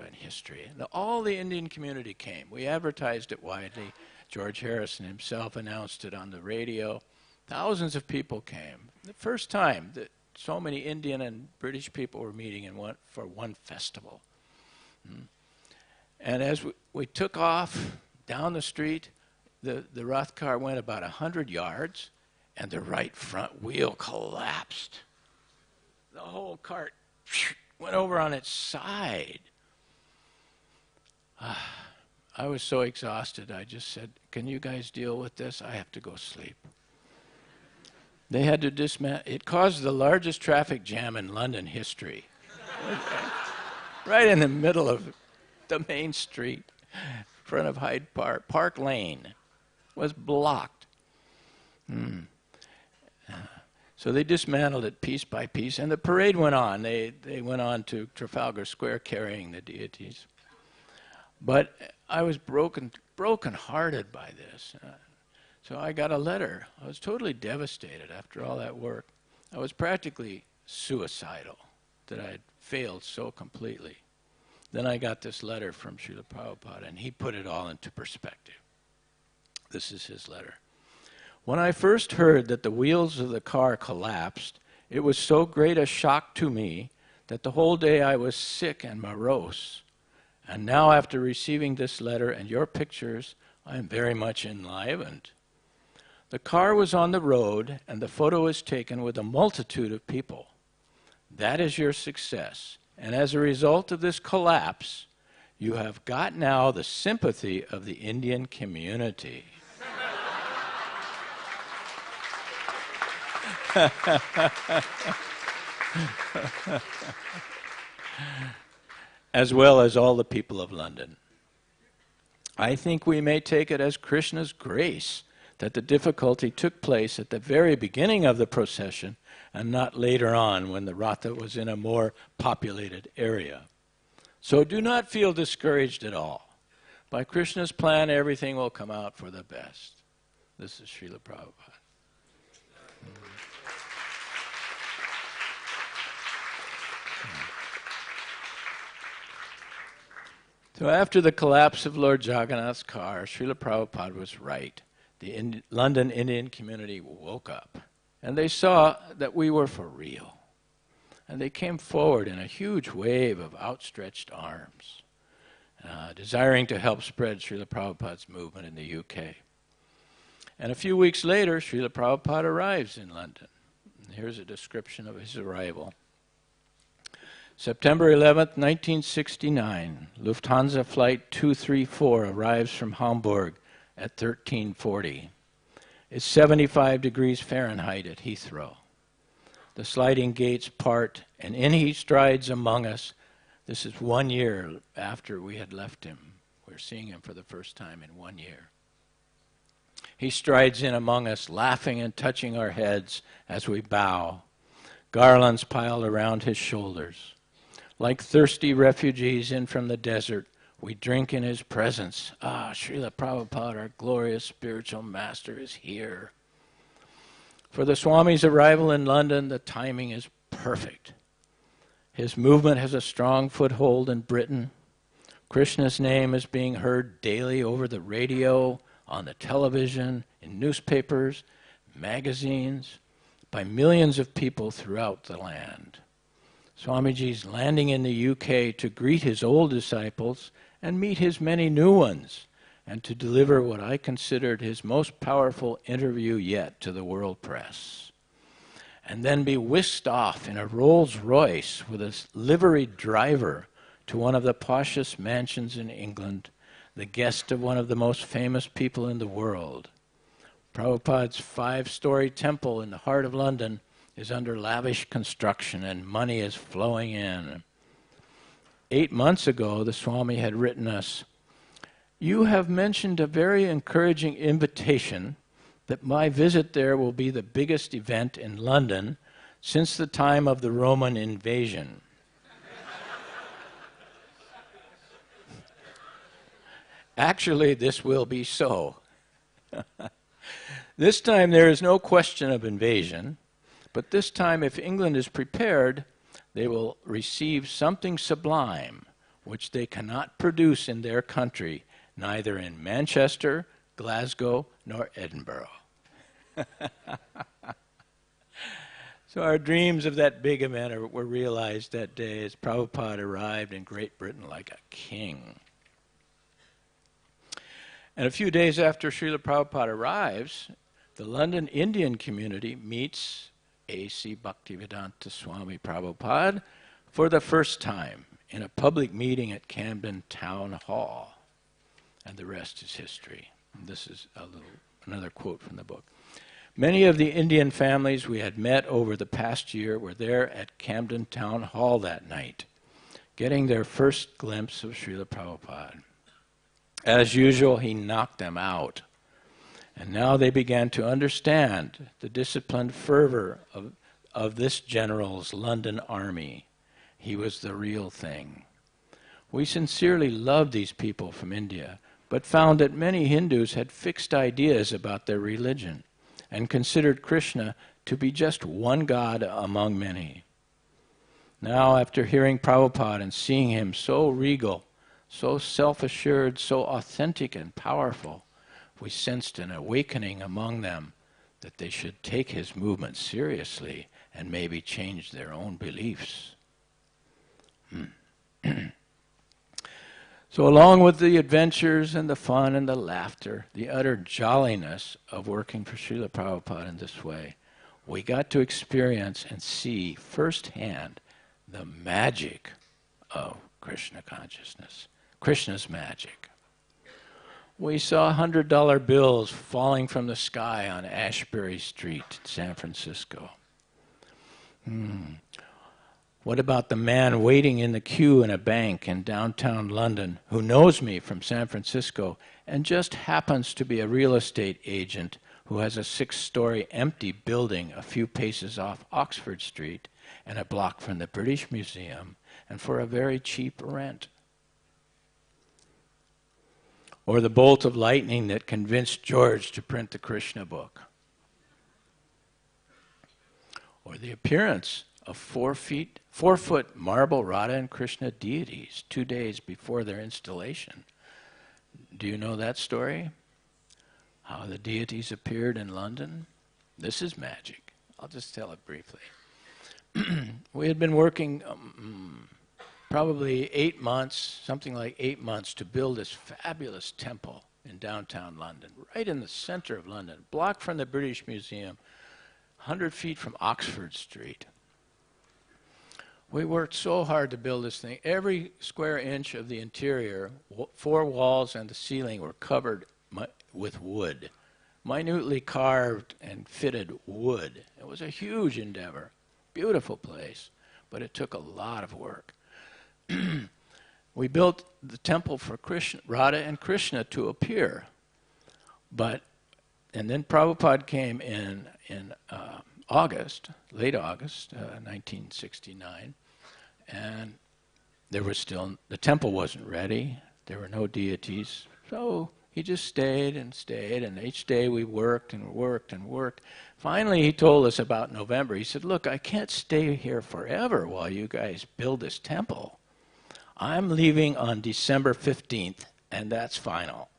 in history. And all the Indian community came. We advertised it widely. George Harrison himself announced it on the radio. Thousands of people came. The first time that so many Indian and British people were meeting for one festival. And as we took off down the street, the Rath car went about 100 yards, and the right front wheel collapsed. The whole cart went over on its side. I was so exhausted, I just said, "Can you guys deal with this? I have to go sleep." They had to dismantle. It caused the largest traffic jam in London history. Right in the middle of the main street, in front of Hyde Park. Park Lane was blocked. So So they dismantled it piece by piece, and the parade went on. They went on to Trafalgar Square carrying the deities. But I was broken-hearted by this. So I got a letter. I was totally devastated after all that work. I was practically suicidal that I had failed so completely. Then I got this letter from Srila Prabhupada, and he put it all into perspective. This is his letter. When I first heard that the wheels of the car collapsed, it was so great a shock to me that the whole day I was sick and morose. And now, after receiving this letter and your pictures, I am very much enlivened. The car was on the road, and the photo was taken with a multitude of people. That is your success. And as a result of this collapse, you have got now the sympathy of the Indian community. As well as all the people of London. I think we may take it as Krishna's grace that the difficulty took place at the very beginning of the procession and not later on when the Ratha was in a more populated area. So do not feel discouraged at all. By Krishna's plan, everything will come out for the best. This is Srila Prabhupada. So after the collapse of Lord Jagannath's car, Srila Prabhupada was right. The London Indian community woke up, and they saw that we were for real. And they came forward in a huge wave of outstretched arms, desiring to help spread Srila Prabhupada's movement in the UK. And a few weeks later, Srila Prabhupada arrives in London. And here's a description of his arrival. September 11th, 1969, Lufthansa Flight 234 arrives from Hamburg at 13:40. It's 75 degrees Fahrenheit at Heathrow. The sliding gates part, and in he strides among us. This is 1 year after we had left him. We're seeing him for the first time in 1 year. He strides in among us, laughing and touching our heads as we bow. Garlands piled around his shoulders. Like thirsty refugees in from the desert, we drink in his presence. Ah, Srila Prabhupada, our glorious spiritual master, is here. For the Swami's arrival in London, the timing is perfect. His movement has a strong foothold in Britain. Krishna's name is being heard daily over the radio, on the television, in newspapers, magazines, by millions of people throughout the land. Swamiji's landing in the UK to greet his old disciples and meet his many new ones, and to deliver what I considered his most powerful interview yet to the world press. And then be whisked off in a Rolls Royce with a liveried driver to one of the poshest mansions in England, the guest of one of the most famous people in the world. Prabhupada's 5-story temple in the heart of London is under lavish construction, and money is flowing in. 8 months ago, the Swami had written us, "You have mentioned a very encouraging invitation that my visit there will be the biggest event in London since the time of the Roman invasion." Actually, this will be so. This time there is no question of invasion, but this time if England is prepared, they will receive something sublime which they cannot produce in their country, neither in Manchester, Glasgow, nor Edinburgh. So our dreams of that big event were realized that day as Prabhupada arrived in Great Britain like a king. And a few days after Srila Prabhupada arrives, the London Indian community meets A.C. Bhaktivedanta Swami Prabhupada for the first time in a public meeting at Camden Town Hall. And the rest is history. And this is another quote from the book. Many of the Indian families we had met over the past year were there at Camden Town Hall that night, getting their first glimpse of Srila Prabhupada. As usual, he knocked them out. And now they began to understand the disciplined fervor of this general's London army. He was the real thing. We sincerely loved these people from India, but found that many Hindus had fixed ideas about their religion and considered Krishna to be just one God among many. Now, after hearing Prabhupada and seeing him so regal, so self-assured, so authentic and powerful, we sensed an awakening among them that they should take his movement seriously and maybe change their own beliefs. So along with the adventures and the fun and the laughter, the utter jolliness of working for Srila Prabhupada in this way, we got to experience and see firsthand the magic of Krishna consciousness, Krishna's magic. We saw $100 bills falling from the sky on Ashbury Street in San Francisco. What about the man waiting in the queue in a bank in downtown London who knows me from San Francisco and just happens to be a real estate agent who has a 6-story empty building a few paces off Oxford Street and a block from the British Museum, and for a very cheap rent? Or the bolt of lightning that convinced George to print the Krishna book? Or the appearance of 4-foot marble Radha and Krishna deities 2 days before their installation? Do you know that story? How the deities appeared in London? This is magic. I'll just tell it briefly. We had been working probably 8 months, something like 8 months, to build this fabulous temple in downtown London, right in the center of London, a block from the British Museum, 100 feet from Oxford Street. We worked so hard to build this thing. Every square inch of the interior, 4 walls and the ceiling were covered with wood, minutely carved and fitted wood. It was a huge endeavor. Beautiful place, but it took a lot of work. We built the temple for Krishna, Radha and Krishna to appear, and then Prabhupada came in August, late August, 1969, and the temple wasn't ready. There were no deities, so he just stayed, and each day we worked and worked and worked. Finally, he told us about November. He said, "Look, I can't stay here forever while you guys build this temple. I'm leaving on December 15th, and that's final."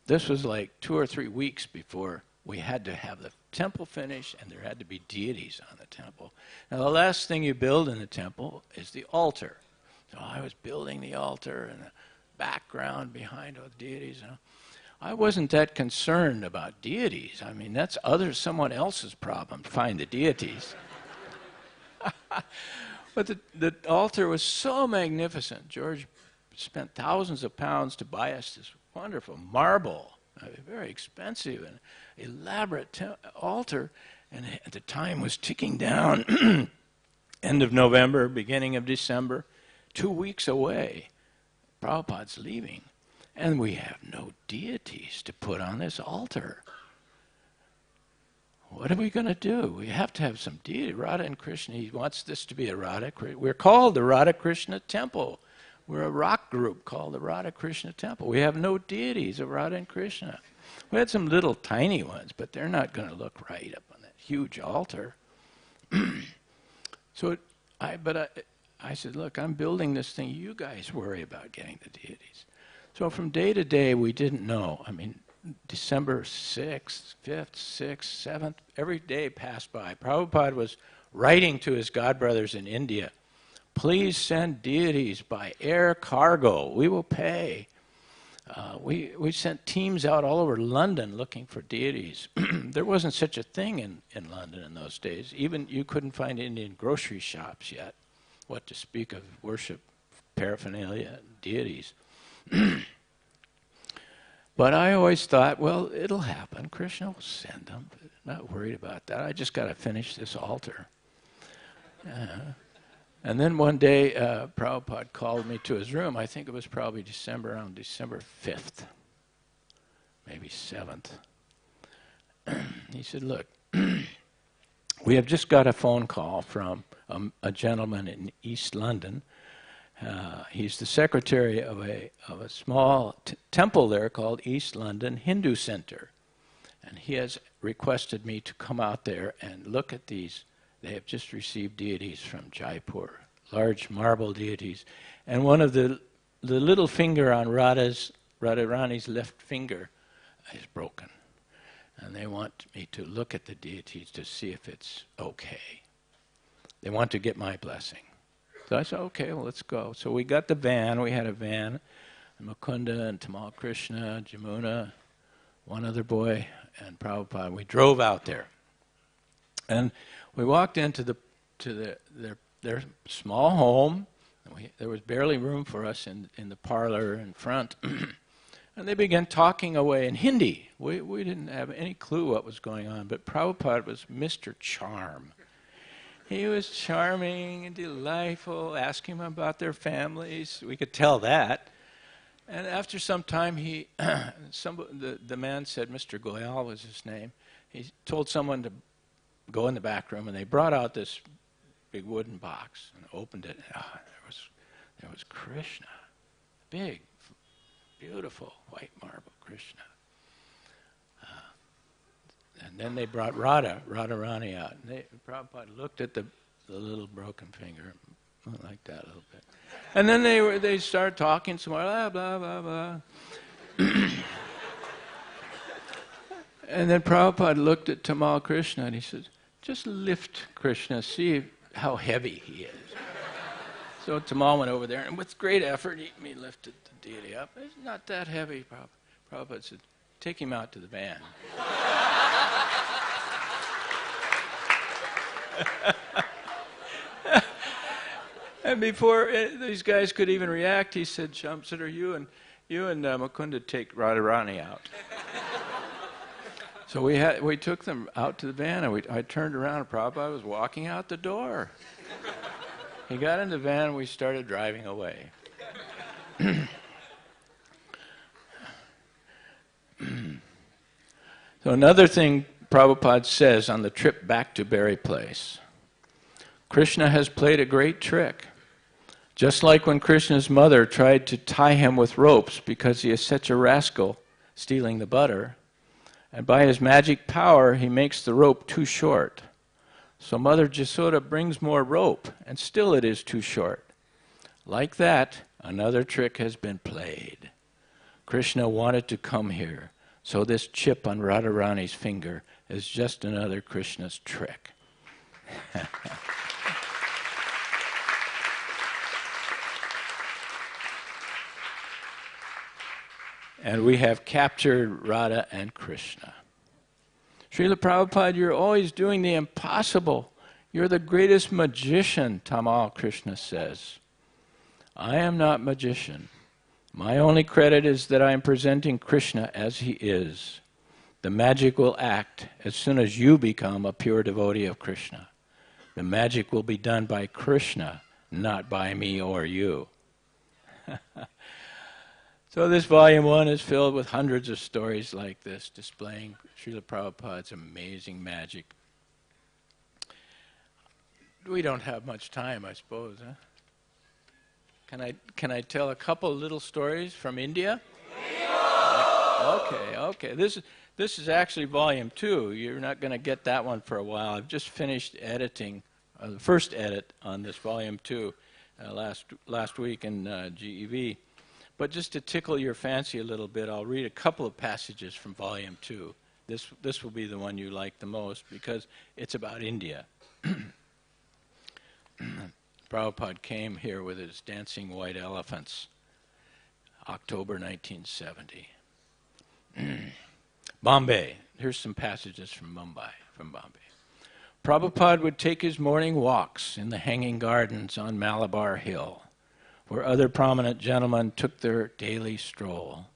This was like 2 or 3 weeks before we had to have the temple finished, and there had to be deities on the temple. Now, the last thing you build in the temple is the altar. So I was building the altar and the background behind all the deities. I wasn't that concerned about deities. I mean, that's someone else's problem to find the deities. But the altar was so magnificent. George spent thousands of pounds to buy us this wonderful marble, very expensive and elaborate altar, and the time was ticking down. End of November, beginning of December, 2 weeks away. Prabhupada's leaving, and we have no deities to put on this altar. What are we going to do? We have to have some deity. Radha and Krishna, he wants this to be a Radha Krishna. We're called the Radha Krishna Temple. We're a rock group called the Radha Krishna Temple. We have no deities of Radha and Krishna. We had some little tiny ones, but they're not going to look right up on that huge altar. So I said, look, I'm building this thing. You guys worry about getting the deities. So from day to day, we didn't know. I mean, December 6th, 5th, 6th, 7th, every day passed by. Prabhupada was writing to his godbrothers in India, "Please send deities by air cargo. We will pay." We sent teams out all over London looking for deities. There wasn't such a thing in London in those days. Even you couldn't find Indian grocery shops yet. What to speak of worship paraphernalia, deities. But I always thought, well, it'll happen. Krishna will send them. Not worried about that. I just got to finish this altar. And then one day, Prabhupada called me to his room. I think it was probably around December 5th, maybe 7th. he said, look, we have just got a phone call from a gentleman in East London. He's the secretary of a small temple there called East London Hindu Center. And he has requested me to come out there and look at these. They have just received deities from Jaipur, large marble deities. And one of the little finger on Radharani's left finger is broken. And they want me to look at the deities to see if it's okay. They want to get my blessing. So I said, okay, well, let's go. So we got the van. We had a van. And Mukunda and Tamal Krishna, Jamuna, one other boy, and Prabhupada. We drove out there. And we walked into their small home. And there was barely room for us in the parlor in front. And they began talking away in Hindi. We didn't have any clue what was going on, but Prabhupada was Mr. Charm. He was charming and delightful, asking them about their families. We could tell that. And after some time, the man said, Mr. Goyal was his name, he told someone to go in the back room, and they brought out this big wooden box and opened it. There was Krishna, big, beautiful white marble Krishna. And then they brought Radharani out. And Prabhupada looked at the little broken finger, like that a little bit. And then they started talking some more, blah, blah, blah, blah. And then Prabhupada looked at Tamal Krishna and he said, just lift Krishna, see how heavy he is. So Tamal went over there, and with great effort, he lifted the deity up. It's not that heavy, Prabhupada said, take him out to the van. And before these guys could even react, he said, Shamsudar, you and Mukunda take Radharani out. So we took them out to the van, and I turned around, and Prabhupada was walking out the door. He got in the van, and we started driving away. So another thing Prabhupada says on the trip back to Berry Place, Krishna has played a great trick. Just like when Krishna's mother tried to tie him with ropes because he is such a rascal stealing the butter, and by his magic power he makes the rope too short. So Mother Jasoda brings more rope, and still it is too short. Like that, another trick has been played. Krishna wanted to come here, so this chip on Radharani's finger is just another Krishna's trick. And we have captured Radha and Krishna. Srila Prabhupada, you're always doing the impossible. You're the greatest magician, Tamal Krishna says. I am not magician. My only credit is that I am presenting Krishna as he is. The magic will act as soon as you become a pure devotee of Krishna. The magic will be done by Krishna, not by me or you. So this volume 1 is filled with hundreds of stories like this, displaying Srila Prabhupada's amazing magic. We don't have much time, I suppose, huh? Can I tell a couple little stories from India? Okay. This is actually volume 2. You're not going to get that one for a while. I've just finished editing the first edit on this volume 2 last week in GEV. But just to tickle your fancy a little bit, I'll read a couple of passages from volume 2. This will be the one you like the most because it's about India. Prabhupada came here with his dancing white elephants, October 1970. Bombay. Here's some passages from Bombay. Prabhupada would take his morning walks in the hanging gardens on Malabar Hill, where other prominent gentlemen took their daily stroll.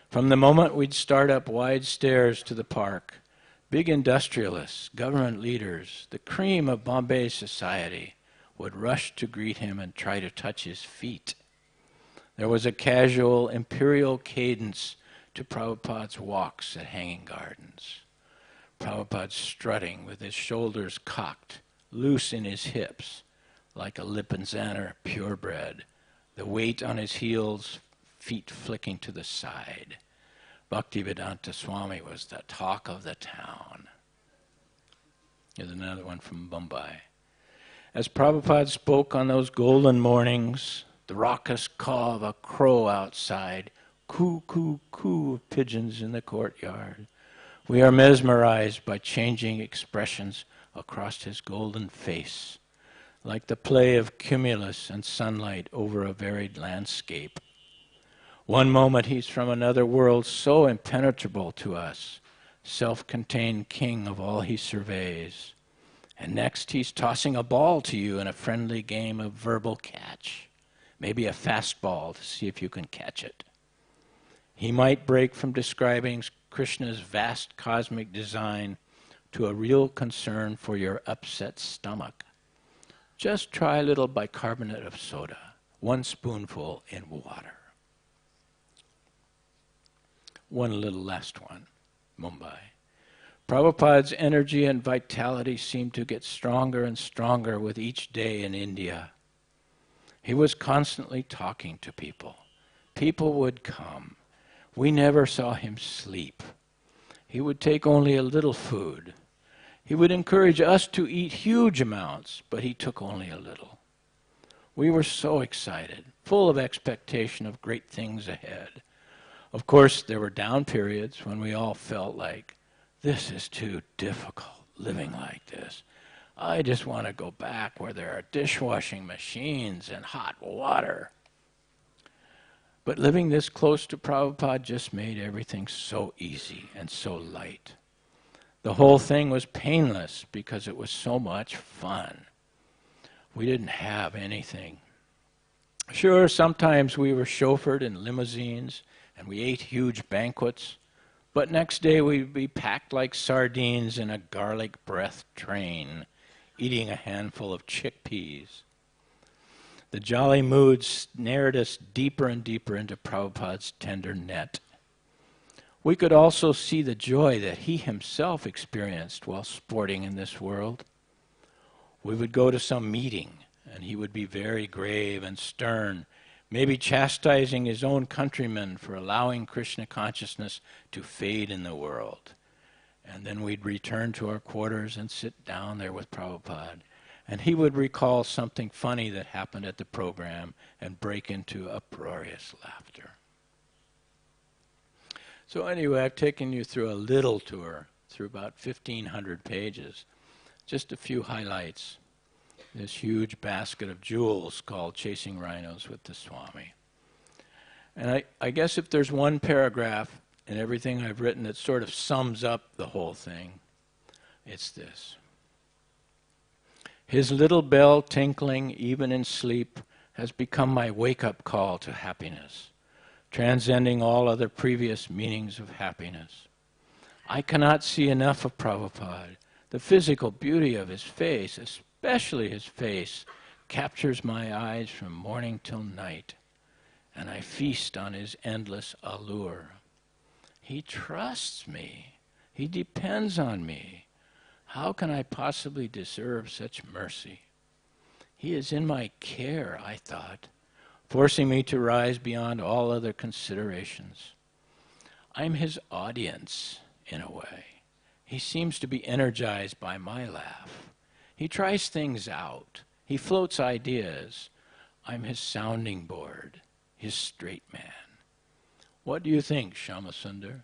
From the moment we'd start up wide stairs to the park, big industrialists, government leaders, the cream of Bombay society would rush to greet him and try to touch his feet. There was a casual imperial cadence to Prabhupada's walks at hanging gardens. Prabhupada strutting with his shoulders cocked, loose in his hips, like a Lippinzaner purebred, the weight on his heels, feet flicking to the side. Bhaktivedanta Swami was the talk of the town. Here's another one from Bombay. As Prabhupada spoke on those golden mornings, the raucous caw of a crow outside, coo, coo, coo of pigeons in the courtyard, we are mesmerized by changing expressions across his golden face, like the play of cumulus and sunlight over a varied landscape. One moment he's from another world so impenetrable to us, self-contained king of all he surveys. And next he's tossing a ball to you in a friendly game of verbal catch, maybe a fastball to see if you can catch it. He might break from describing Krishna's vast cosmic design to a real concern for your upset stomach. Just try a little bicarbonate of soda, 1 spoonful in water. One little last one, Mumbai. Prabhupada's energy and vitality seemed to get stronger and stronger with each day in India. He was constantly talking to people. People would come. We never saw him sleep. He would take only a little food. He would encourage us to eat huge amounts, but he took only a little. We were so excited, full of expectation of great things ahead. Of course, there were down periods when we all felt like, this is too difficult, living like this. I just want to go back where there are dishwashing machines and hot water. But living this close to Prabhupada just made everything so easy and so light. The whole thing was painless because it was so much fun. We didn't have anything. Sure, sometimes we were chauffeured in limousines and we ate huge banquets, but next day we'd be packed like sardines in a garlic-breathed train, eating a handful of chickpeas. The jolly mood snared us deeper and deeper into Prabhupada's tender net. We could also see the joy that he himself experienced while sporting in this world. We would go to some meeting, and he would be very grave and stern, maybe chastising his own countrymen for allowing Krishna consciousness to fade in the world. And then we'd return to our quarters and sit down there with Prabhupada. And he would recall something funny that happened at the program and break into uproarious laughter. So anyway, I've taken you through a little tour, through about 1,500 pages. Just a few highlights. This huge basket of jewels called Chasing Rhinos with the Swami. And I guess if there's one paragraph in everything I've written that sort of sums up the whole thing, it's this. His little bell tinkling even in sleep has become my wake-up call to happiness, transcending all other previous meanings of happiness. I cannot see enough of Prabhupada. The physical beauty of his face, especially his face, captures my eyes from morning till night, and I feast on his endless allure. He trusts me. He depends on me. How can I possibly deserve such mercy? He is in my care, I thought, forcing me to rise beyond all other considerations. I'm his audience, in a way. He seems to be energized by my laugh. He tries things out. He floats ideas. I'm his sounding board, his straight man. What do you think, Shyamasundar?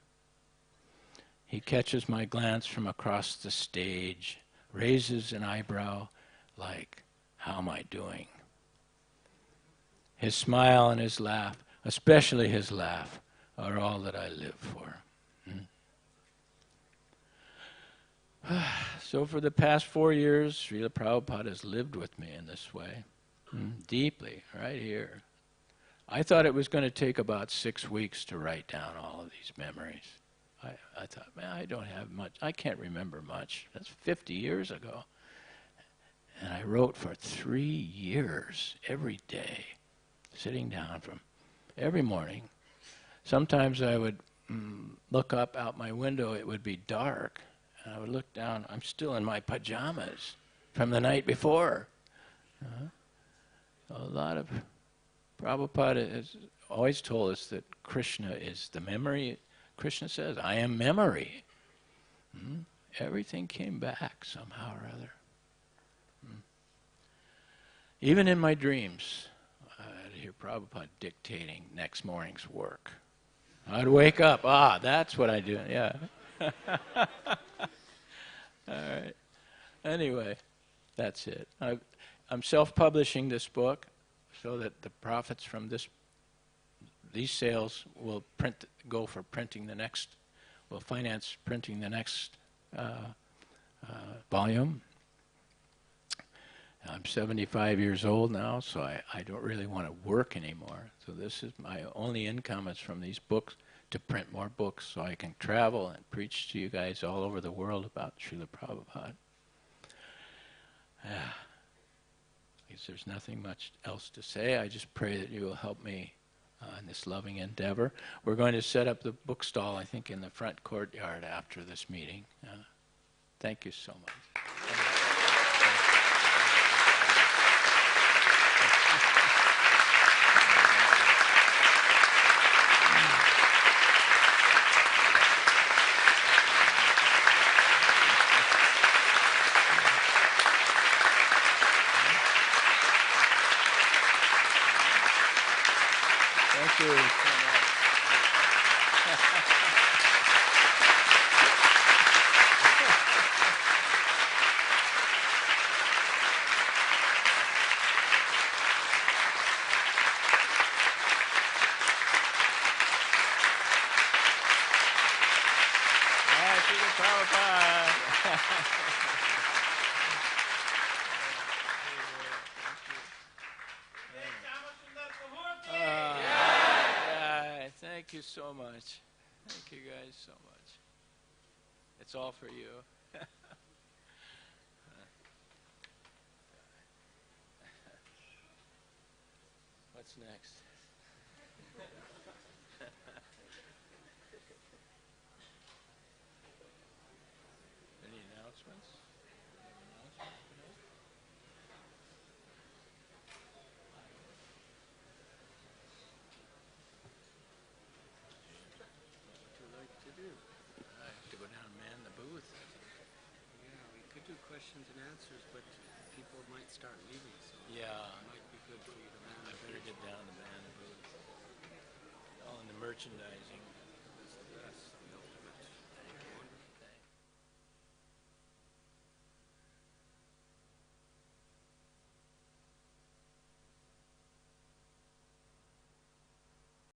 He catches my glance from across the stage, raises an eyebrow like, how am I doing? His smile and his laugh, especially his laugh, are all that I live for. So for the past 4 years, Srila Prabhupada has lived with me in this way, deeply, right here. I thought it was going to take about 6 weeks to write down all of these memories. I thought, man, I don't have much. I can't remember much. That's 50 years ago. And I wrote for 3 years, every day, sitting down from every morning. Sometimes I would look up out my window. It would be dark. And I would look down, I'm still in my pajamas from the night before. A lot of Prabhupada has always told us that Krishna is the memory. Krishna says, I am memory. Everything came back somehow or other. Even in my dreams, I'd hear Prabhupada dictating next morning's work. I'd wake up, that's what I do, yeah. All right. Anyway, that's it. I'm self-publishing this book so that the profits from these sales will go for printing the next, will finance printing the next volume. I'm 75 years old now, so I don't really want to work anymore. So this is my only income is from these books, to print more books so I can travel and preach to you guys all over the world about Srila Prabhupada. Because there's nothing much else to say. I just pray that you will help me in this loving endeavor. We're going to set up the book stall, I think, in the front courtyard after this meeting. Thank you so much. Thank you so much. Srila Prabhupada. Thank you so much. Thank you guys so much. It's all for you. What's next? Any announcements? Questions and answers, but people might start leaving, so yeah, it might be good for you to man. I better get down to man the booth. All in the merchandising.